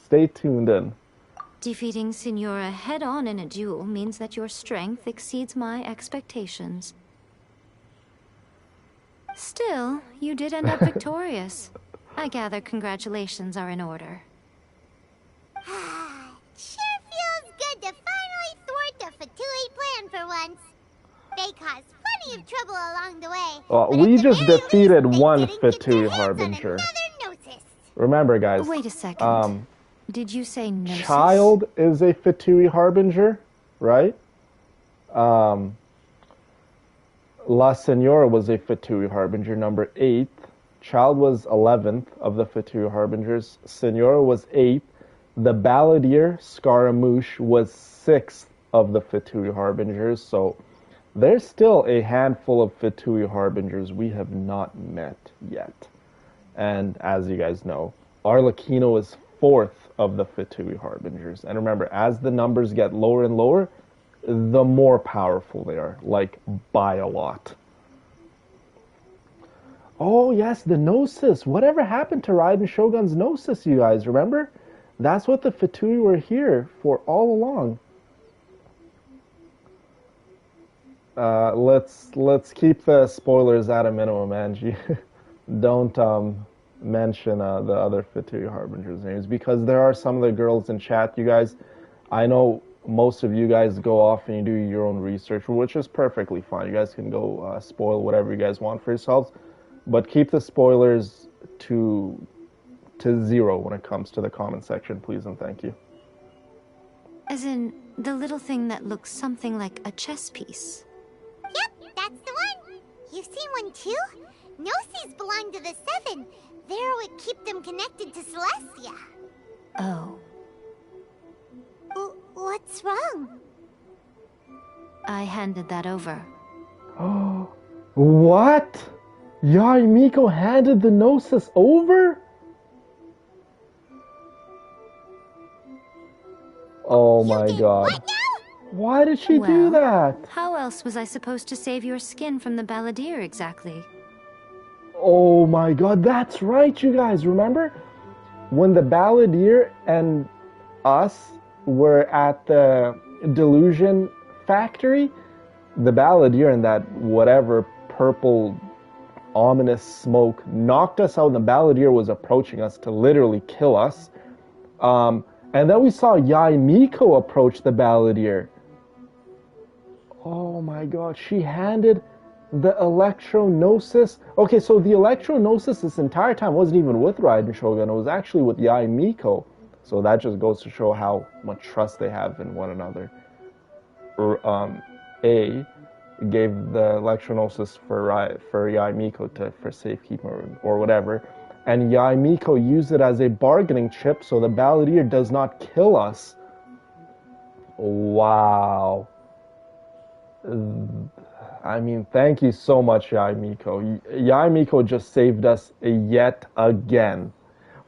Stay tuned in. Defeating Signora head-on in a duel means that your strength exceeds my expectations. Still, you did end up victorious. I gather congratulations are in order. Sure feels good to finally thwart the Fatui plan for once. They caused plenty of trouble along the way. Well, but we at the just very defeated least, they one didn't get their Fatui hands on Harbinger. another Gnosis. Remember, guys. Wait a second. Did you say Gnosis? Child is a Fatui Harbinger, right? La Senora was a Fatui Harbinger, number 8th. Child was 11th of the Fatui Harbingers. Senora was 8th. The Balladeer, Scaramouche, was 6th of the Fatui Harbingers. So there's still a handful of Fatui Harbingers we have not met yet. And as you guys know, Arlecchino is 4th of the Fatui Harbingers. And remember, as the numbers get lower and lower, the more powerful they are, like by a lot. Oh yes, the Gnosis. Whatever happened to Raiden Shogun's Gnosis, you guys, remember? That's what the Fatui were here for all along. Let's keep the spoilers at a minimum, Angie. Don't mention the other Fatui Harbingers' names, because there are some of the girls in chat, you guys. I know most of you guys go off and you do your own research, which is perfectly fine. You guys can go spoil whatever you guys want for yourselves, but keep the spoilers to 0 when it comes to the comment section, please and thank you. As in, the little thing that looks something like a chess piece. Yep, that's the one. You've seen one too? Gnosis belong to the 7. They're what keep them connected to Celestia. Oh. What's wrong? I handed that over. What? Yaimiko handed the Gnosis over? Oh my god. What now? Why did she do that? How else was I supposed to save your skin from the Balladeer exactly? Oh my god, that's right, you guys, remember? when the Balladeer and us were at the Delusion factory, the Balladeer and that whatever purple ominous smoke knocked us out, and the Balladeer was approaching us to literally kill us. And then we saw Yai Miko approach the Balladeer. Oh my god, she handed the Electro-Gnosis. Okay, so the Electro-Gnosis this entire time wasn't even with Raiden Shogun, it was actually with Yai Miko. So that just goes to show how much trust they have in one another. A gave the Electro-Gnosis for Yai Miko for safekeeping or whatever, and Yai Miko used it as a bargaining chip so the Balladeer does not kill us. Wow. I mean, thank you so much, Yai Miko. Yai Miko just saved us yet again.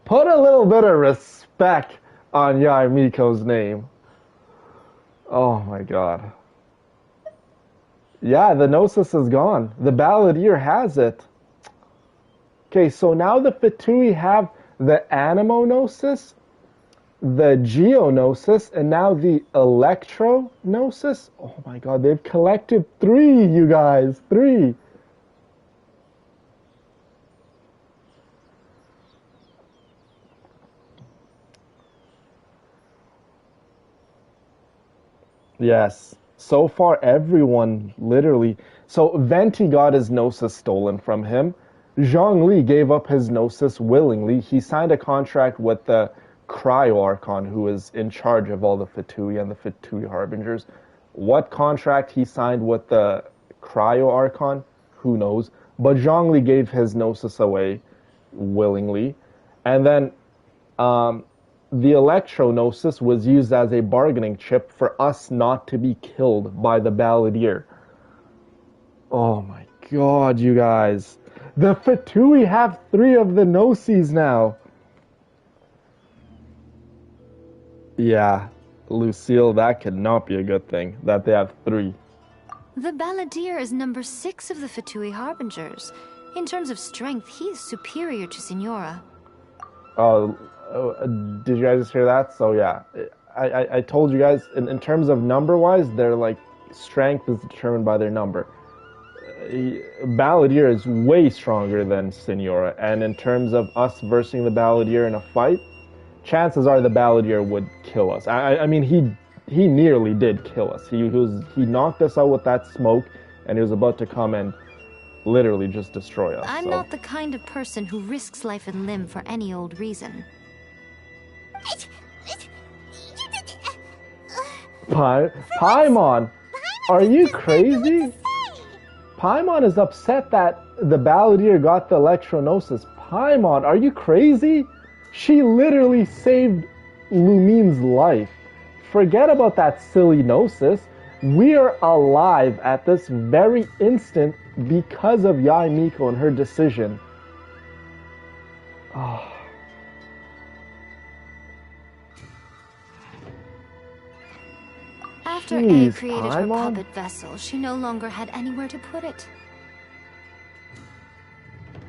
Put a little bit of respect on Yai Miko's name. Oh my god. Yeah, the Gnosis is gone. The Balladeer has it. Okay, so now the Fatui have the Animo-Gnosis, the Geo-Gnosis, and now the Electro-Gnosis. Oh my god, they've collected 3, you guys. 3. Yes. So far, everyone literally... So, Venti got his Gnosis stolen from him. Zhongli gave up his Gnosis willingly. He signed a contract with the Cryo Archon, who is in charge of all the Fatui and the Fatui Harbingers. What contract he signed with the Cryo Archon, who knows. But Zhongli gave his Gnosis away willingly. And then... the Electro-Gnosis was used as a bargaining chip for us not to be killed by the Balladeer. Oh my god, you guys. The Fatui have 3 of the Gnosis now. Yeah, Lucille, that could not be a good thing, that they have 3. The Balladeer is number 6 of the Fatui Harbingers. In terms of strength, he is superior to Signora. Did you guys hear that? So yeah, I told you guys, in terms of number-wise, their like strength is determined by their number. Balladeer is way stronger than Signora, and in terms of us versus the Balladeer in a fight, chances are the Balladeer would kill us. I mean, he nearly did kill us. He knocked us out with that smoke, and he was about to come and literally just destroy us. I'm not the kind of person who risks life and limb for any old reason. Paimon, are you crazy? Paimon is upset that the Balladeer got the Electro-Gnosis. Paimon, are you crazy? She literally saved Lumine's life. Forget about that silly Gnosis. We are alive at this very instant because of Yai Miko and her decision. Oh. After Jeez, A created Paimon? her puppet vessel, she no longer had anywhere to put it.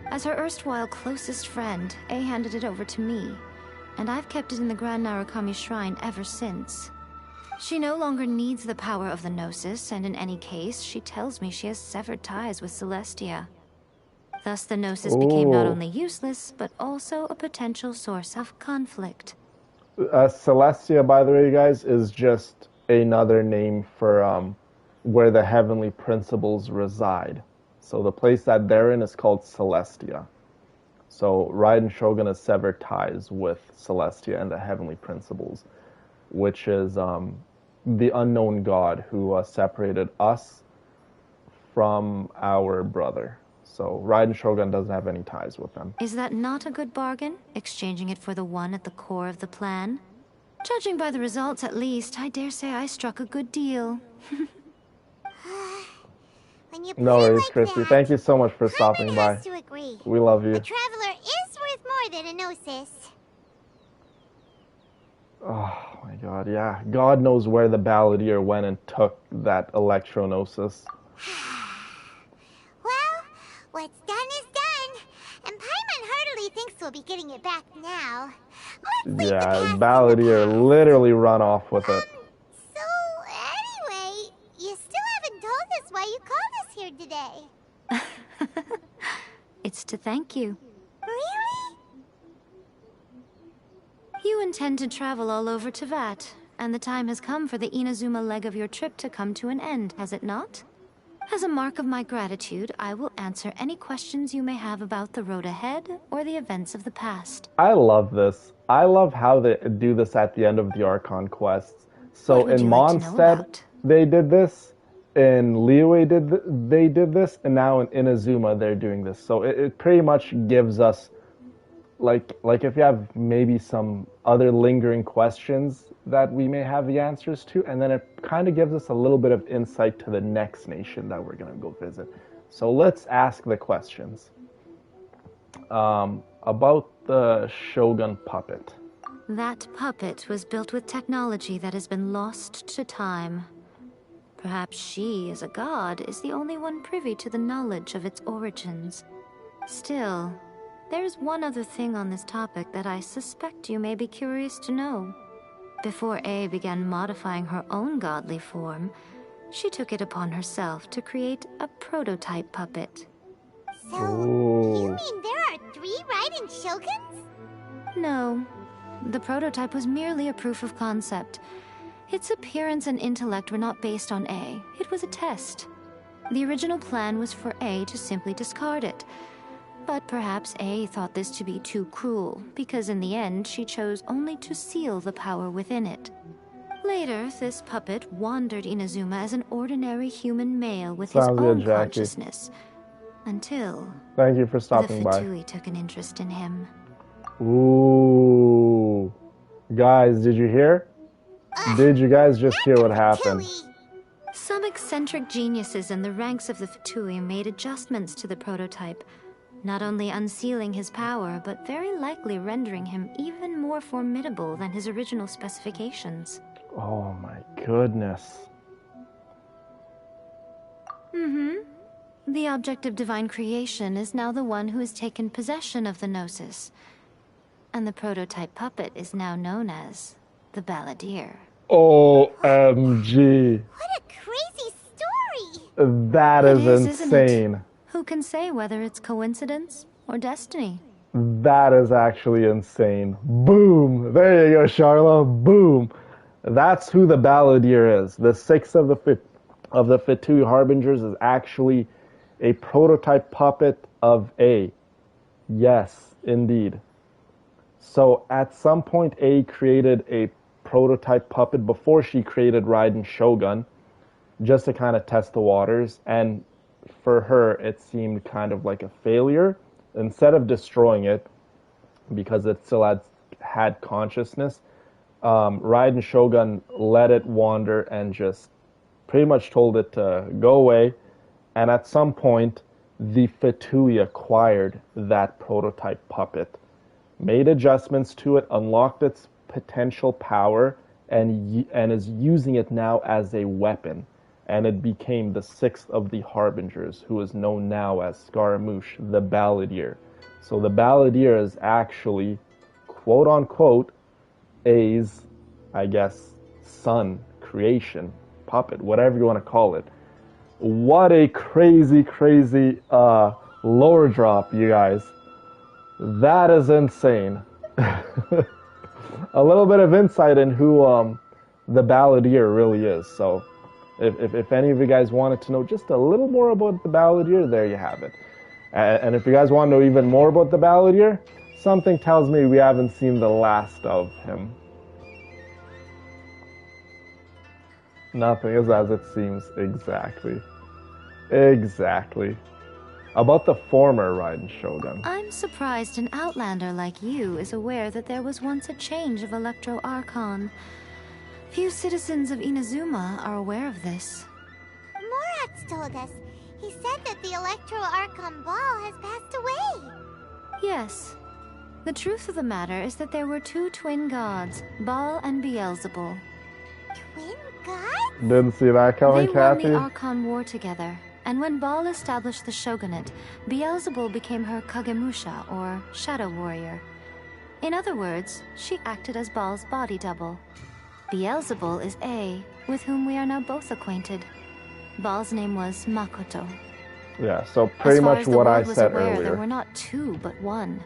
As her erstwhile closest friend, A handed it over to me, and I've kept it in the Grand Narukami Shrine ever since. She no longer needs the power of the Gnosis, and in any case, she tells me she has severed ties with Celestia. Thus, the Gnosis became not only useless, but also a potential source of conflict. Celestia, by the way, you guys, is just another name for where the heavenly principles reside. So the place that they're in is called Celestia. So Raiden Shogun has severed ties with Celestia and the heavenly principles, which is the unknown god who separated us from our brother. So Raiden Shogun doesn't have any ties with them. Is that not a good bargain, exchanging it for the one at the core of the plan? Judging by the results, at least, I dare say I struck a good deal. When you No put it worries, like Christy. that, Thank you so much for Paimon stopping by. has to agree. We love you. A traveler is worth more than a Gnosis. Oh my god, yeah. God knows where the Balladeer went and took that Electro-Gnosis. Well, what's done is done. And Paimon heartily thinks we'll be getting it back now. Let's leave the Yeah, past in the Balladeer past. literally run off with it. So, anyway, you still haven't told us why you called us here today. It's to thank you. Really? You intend to travel all over Teyvat, and the time has come for the Inazuma leg of your trip to come to an end, has it not? As a mark of my gratitude, I will answer any questions you may have about the road ahead or the events of the past. I love this. I love how they do this at the end of the Archon quests. So What would in you like to know Mondstadt, about? they did this. In Liyue, they did this. And now in Inazuma, they're doing this. So it pretty much gives us, like if you have maybe some other lingering questions that we may have the answers to, and then it kind of gives us a little bit of insight to the next nation that we're going to go visit. So let's ask the questions. About the Shogun puppet. That puppet was built with technology that has been lost to time. Perhaps she, as a god, is the only one privy to the knowledge of its origins. Still, there's one other thing on this topic that I suspect you may be curious to know. Before A began modifying her own godly form, she took it upon herself to create a prototype puppet. So, Ooh. you mean there are 3 Raiden Shoguns? No, the prototype was merely a proof of concept. Its appearance and intellect were not based on A. It was a test. The original plan was for A to simply discard it. But perhaps A thought this to be too cruel, because in the end she chose only to seal the power within it. Later, this puppet wandered Inazuma as an ordinary human male with his Sounds good, own Jackie. consciousness. Until Thank you for the stopping by. Fatui took an interest in him. Ooh. Guys, did you hear? Did you guys just hear what happened? Tui. Some eccentric geniuses in the ranks of the Fatui made adjustments to the prototype, not only unsealing his power, but very likely rendering him even more formidable than his original specifications. Oh my goodness. The object of divine creation is now the one who has taken possession of the Gnosis. And the prototype puppet is now known as the Balladeer. OMG. What a crazy story! That It is isn't it? insane. Who can say whether it's coincidence or destiny? That is actually insane. Boom. There you go, Charlotte. Boom. That's who the Balladeer is. The 6th of the Fatui Harbingers is actually a prototype puppet of A. Yes, indeed. So at some point, A created a prototype puppet before she created Raiden Shogun, just to kind of test the waters. And for her, it seemed kind of like a failure. Instead of destroying it, because it still had consciousness, Raiden Shogun let it wander and just pretty much told it to go away. And at some point, the Fatui acquired that prototype puppet, made adjustments to it, unlocked its potential power, and is using it now as a weapon. And it became the 6th of the Harbingers, who is known now as Scaramouche, the Balladeer. So the Balladeer is actually, quote unquote, A's, I guess, son, creation, puppet, whatever you want to call it. What a crazy, crazy lore drop, you guys. That is insane. A little bit of insight in who the Balladeer really is. So if any of you guys wanted to know just a little more about the Balladeer, there you have it. And if you guys want to know even more about the Balladeer, something tells me we haven't seen the last of him. Nothing is as it seems. Exactly. Exactly. About the former Raiden Shogun. I'm surprised an outlander like you is aware that there was once a change of Electro Archon. Few citizens of Inazuma are aware of this. Morat's told us. He said that the Electro Archon Ball has passed away. Yes. The truth of the matter is that there were 2 twin gods, Baal and Beelzebul. Twin gods? Didn't see that coming, They won Kathy. the Archon War together, and when Baal established the shogunate, Beelzebul became her Kagemusha, or Shadow Warrior. In other words, she acted as Baal's body double. Beelzebul is A, with whom we are now both acquainted. Baal's name was Makoto. Yeah, so pretty As far much as the what I world was said aware, there earlier. were not two, but one.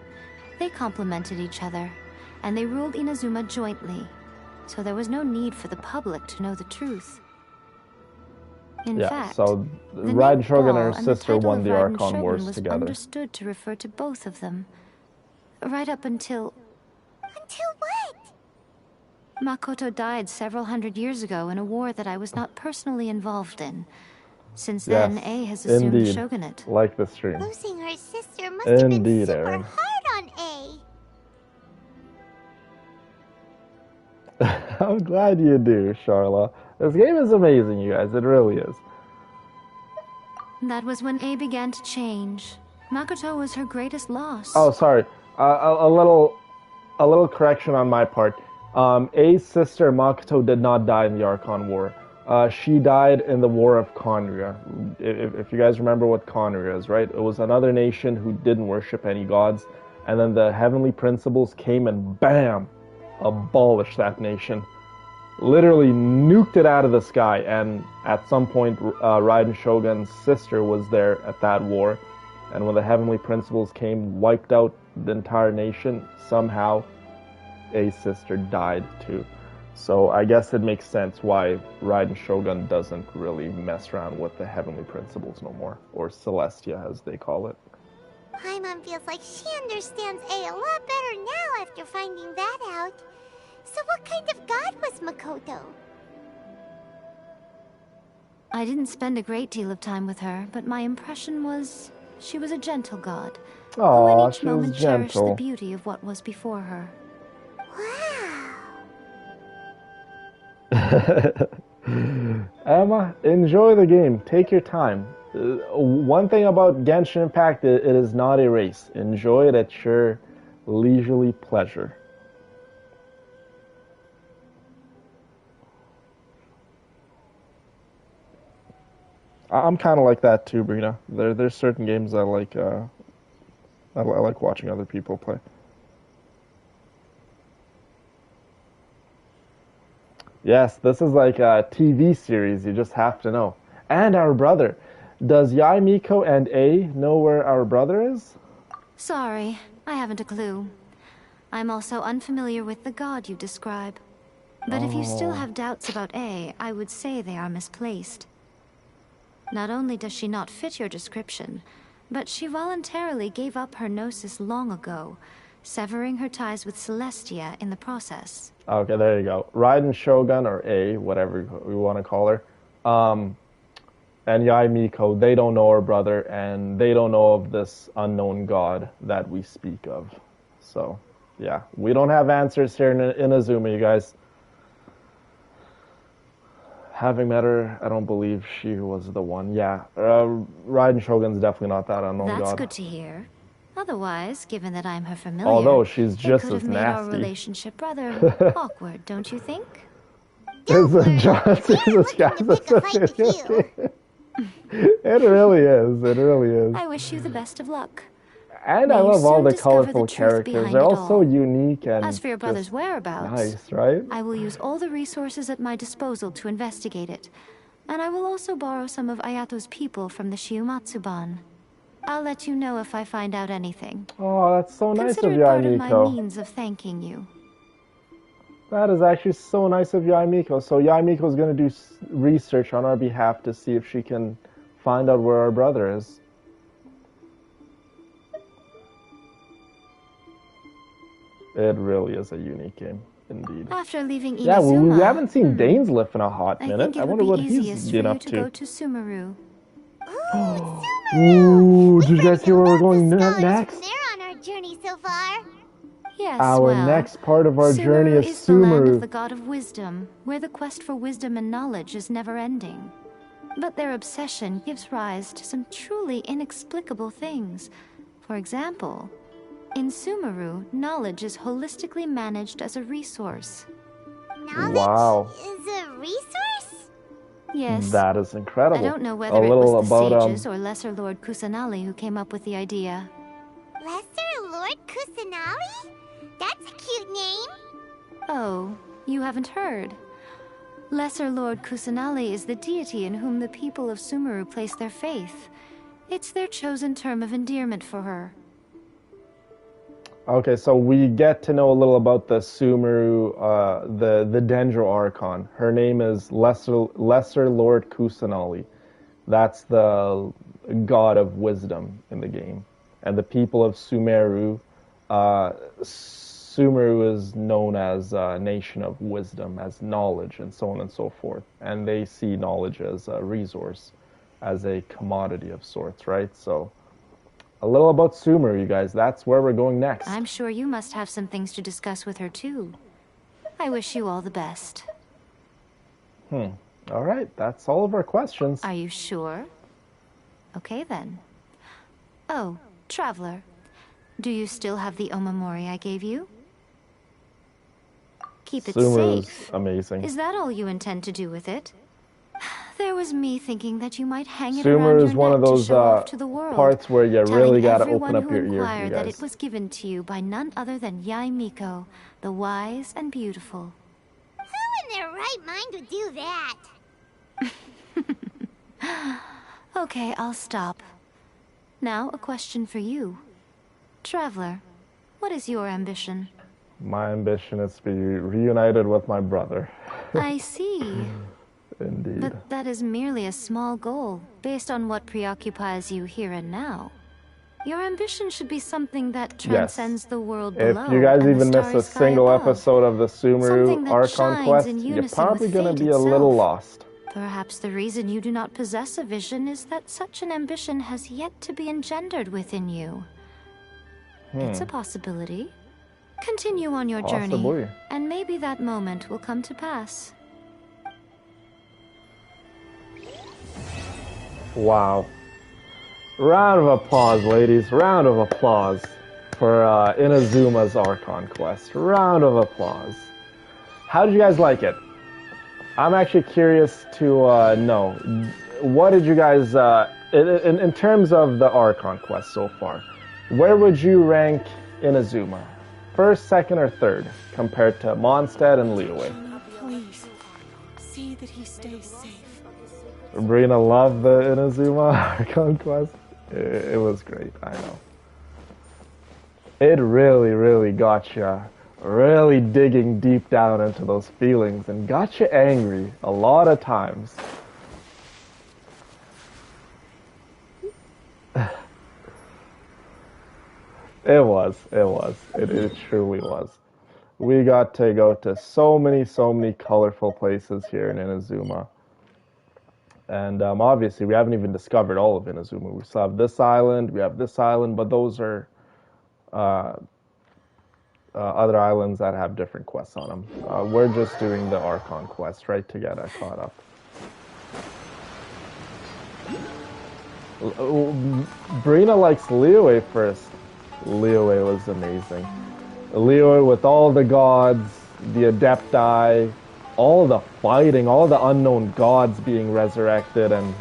They complemented each other, and they ruled Inazuma jointly, so there was no need for the public to know the truth. In Yeah, fact, so the Raiden name Shogun and Baal her and the sister title won of the Raiden Archon Shogun Wars was together. understood to refer to both of them. Right up until Until what? Makoto died several hundred years ago in a war that I was not personally involved in. Since Yes, then, A has assumed the indeed. shogunate. Like the stream. Losing her sister must have been Indeed, super Aaron. hard on A. I'm glad you do, Charla. This game is amazing, you guys. It really is. That was when A began to change. Makoto was her greatest loss. Oh, sorry. A little correction on my part. A's sister Makoto did not die in the Archon War. She died in the War of Conria. If you guys remember what Conria is, right? It was another nation who didn't worship any gods, and then the heavenly principles came and bam, abolished that nation. Literally nuked it out of the sky, and at some point, Raiden Shogun's sister was there at that war, and when the heavenly principles came, wiped out the entire nation. Somehow, A's sister died too. So I guess it makes sense why Raiden Shogun doesn't really mess around with the heavenly principles no more, or Celestia as they call it. Paimon feels like she understands A lot better now after finding that out. So what kind of god was Makoto? I didn't spend a great deal of time with her, but my impression was she was a gentle god, who Aw, in each she was moment cherished the gentle. beauty of what was before her. Wow. Emma, enjoy the game. Take your time. One thing about Genshin Impact, it is not a race. Enjoy it at your leisurely pleasure. I'm kind of like that too, Brina. There's certain games I like. I like watching other people play. Yes, this is like a TV series. You just have to know. And our brother. Does Yai Miko and A know where our brother is? Sorry, I haven't a clue. I'm also unfamiliar with the god you describe. But if you still have doubts about A, I would say they are misplaced. Not only does she not fit your description, but she voluntarily gave up her gnosis long ago, severing her ties with Celestia in the process. Okay, there you go. Raiden Shogun, or A, whatever we want to call her, and Yai Miko, they don't know her brother, and they don't know of this unknown god that we speak of. So, yeah, we don't have answers here in Inazuma, you guys. Having met her, I don't believe she was the one. Yeah, Raiden Shogun's definitely not that unknown god. That's good to hear. Otherwise, given that I'm her familiar, Although she's it just could have as made our nasty. relationship rather awkward, don't you think? It's a I'm Jesus looking to pick a fight with you. It really is. It really is. I wish you the best of luck. And May I you love all soon the discover the colorful truth characters. behind They're it all so all. unique and As for your brother's just whereabouts, nice, right? I will use all the resources at my disposal to investigate it. And I will also borrow some of Ayato's people from the Shiumatsuban. I'll let you know if I find out anything. Oh, that's so nice Consider of it you, part of my Miko. means of thanking you. That is actually so nice of Yai Miko. So Yai Miko is going to do research on our behalf to see if she can find out where our brother is. It really is a unique game, indeed. After leaving Inazuma, Yeah, we haven't seen Dainsliff in a hot I minute. think I it would wonder be what he's easiest for been you up to to. go to Sumeru. Ooh, did you guys hear where we're going Scholars next? from there on our journey so far. Yes, Our well, next part of our journey Sumeru is the land of Sumeru. the god of wisdom, where the quest for wisdom and knowledge is never ending. But their obsession gives rise to some truly inexplicable things. For example, in Sumeru, knowledge is holistically managed as a resource. Knowledge Wow. is a resource? Yes. That is incredible. I don't know whether a it little was the about sages or Lesser Lord Kusanali who came up with the idea. Lesser Lord Kusanali? That's a cute name. Oh, you haven't heard. Lesser Lord Kusanali is the deity in whom the people of Sumeru place their faith. It's their chosen term of endearment for her. Okay, so we get to know a little about the Sumeru, the Dendro Archon. Her name is Lesser Lord Kusanali. That's the god of wisdom in the game. And the people of Sumeru, Sumeru is known as a nation of wisdom, as knowledge, and so on and so forth. And they see knowledge as a resource, as a commodity of sorts, right? So, a little about Sumeru, you guys. That's where we're going next. I'm sure you must have some things to discuss with her, too. I wish you all the best. All right, that's all of our questions. Are you sure? Okay, then. Oh, Traveler. Do you still have the Omamori I gave you? Keep it Sumeru's safe. amazing. Is that all you intend to do with it? There was me thinking that you might hang it around your Sumeru is one neck of to those show off to the world, parts where you really got to open up your ears, you inquired that guys. it was given to you by none other than Yai Miko, the wise and beautiful. Who in their right mind would do that? Okay, I'll stop. Now, a question for you. Traveler, what is your ambition? My ambition is to be reunited with my brother. I see. Indeed. But that is merely a small goal, based on what preoccupies you here and now. Your ambition should be something that transcends the world below. If you guys and the even miss starry a sky single above. episode of the Something Sumeru that Archon shines quest, in you're unison probably with going fate to be a little itself. lost. Perhaps the reason you do not possess a vision is that such an ambition has yet to be engendered within you. It's a possibility. Continue on your Possibly. journey, and maybe that moment will come to pass. Wow. Round of applause, ladies. Round of applause for Inazuma's Archon quest. Round of applause. How did you guys like it? I'm actually curious to know. What did you guys, in terms of the Archon quest so far, where would you rank Inazuma? First, second, or third, compared to Mondstadt and Liyue? Please, see that he stays safe. Brina loved the Inazuma Archon quest. It was great, I know. It really, really got you really digging deep down into those feelings and got you angry a lot of times. It truly was. We got to go to so many colorful places here in Inazuma. And obviously, we haven't even discovered all of Inazuma. We still have this island, but those are other islands that have different quests on them. We're just doing the Archon quest, right, to get caught up. Brina likes Liyue first. Liyue was amazing. Liyue with all the gods, the Adepti, all the fighting, all the unknown gods being resurrected, and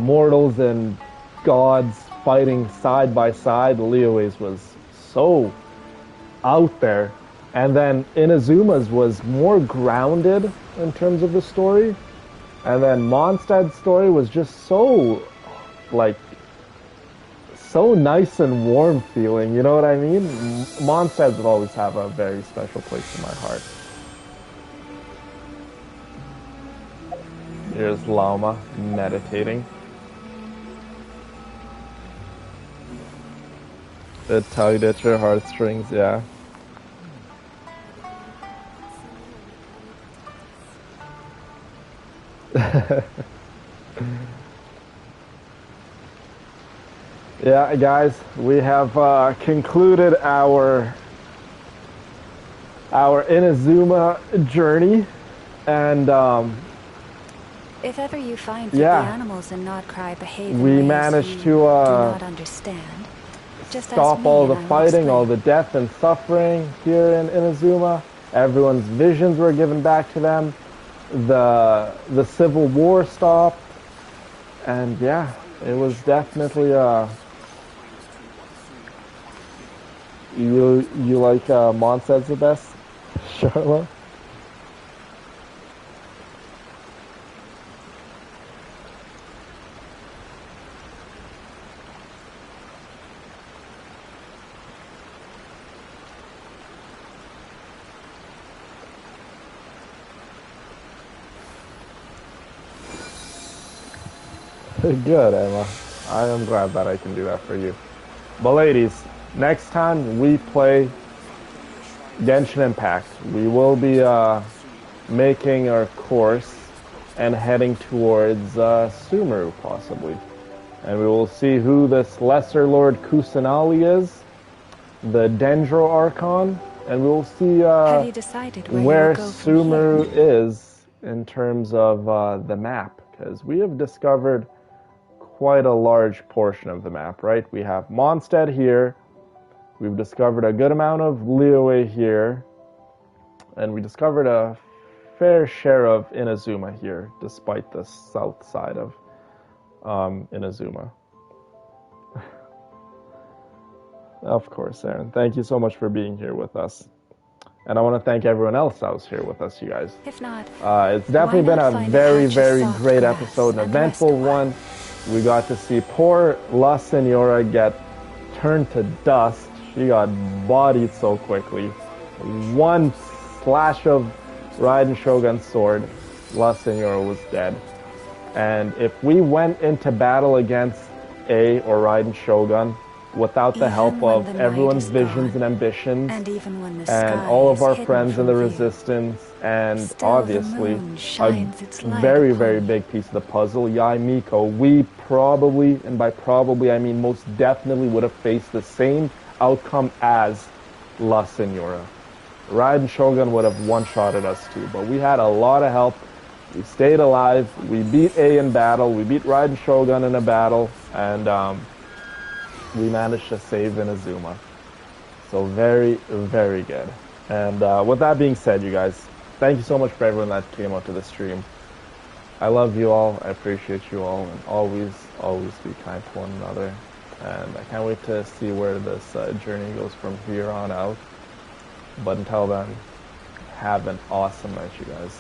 mortals and gods fighting side by side. Liyue's was so out there. And then Inazuma's was more grounded in terms of the story. And then Mondstadt's story was just so, so nice and warm feeling, you know what I mean? Mondstadt will always have a very special place in my heart. Here's Llama meditating. It tugged at your heartstrings, yeah. Yeah, guys, we have concluded our Inazuma journey, and If ever you find that yeah, the animals in Nodcry behave in we ways managed you to do not understand, just ask stop me all and the I will fighting, all the explain. death and suffering here in Inazuma. Everyone's visions were given back to them. The civil war stopped, and yeah, it was definitely You like Mondstadt the best, Charlotte? Good, Emma. I am glad that I can do that for you. But ladies, next time we play Genshin Impact, we will be making our course and heading towards Sumeru, possibly. And we will see who this Lesser Lord Kusanali is, the Dendro Archon, and we will see Have you decided where you will go from Sumeru here? is in terms of the map, because we have discovered quite a large portion of the map, right? We have Mondstadt here, we've discovered a good amount of Liyue here, and we discovered a fair share of Inazuma here, despite the south side of Inazuma. Of course, Aaron. Thank you so much for being here with us. And I want to thank everyone else that was here with us, you guys. If not, It's definitely been a very, very great episode, an eventful one. We got to see poor La Senora get turned to dust. She got bodied so quickly. One slash of Raiden Shogun's sword, La Senora was dead. And if we went into battle against A or Raiden Shogun without the help of everyone's visions and ambitions, and all of our friends in the Resistance, and obviously a very, very big piece of the puzzle, Yai Miko, we probably, and by probably I mean most definitely, would have faced the same outcome as La Senora. Raiden Shogun would have one-shotted us too, but we had a lot of help. We stayed alive, we beat A in battle, we beat Raiden Shogun in a battle, and we managed to save Inazuma. So very, very good. And with that being said, you guys, thank you so much for everyone that came out to the stream. I love you all, I appreciate you all, and always, always be kind to one another. And I can't wait to see where this journey goes from here on out. But until then, have an awesome night, you guys.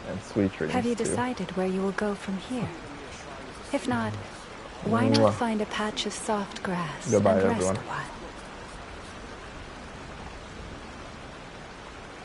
And sweet dreams. Have you too. decided where you will go from here? If not, why not find a patch of soft grass Goodbye, and rest everyone. a while?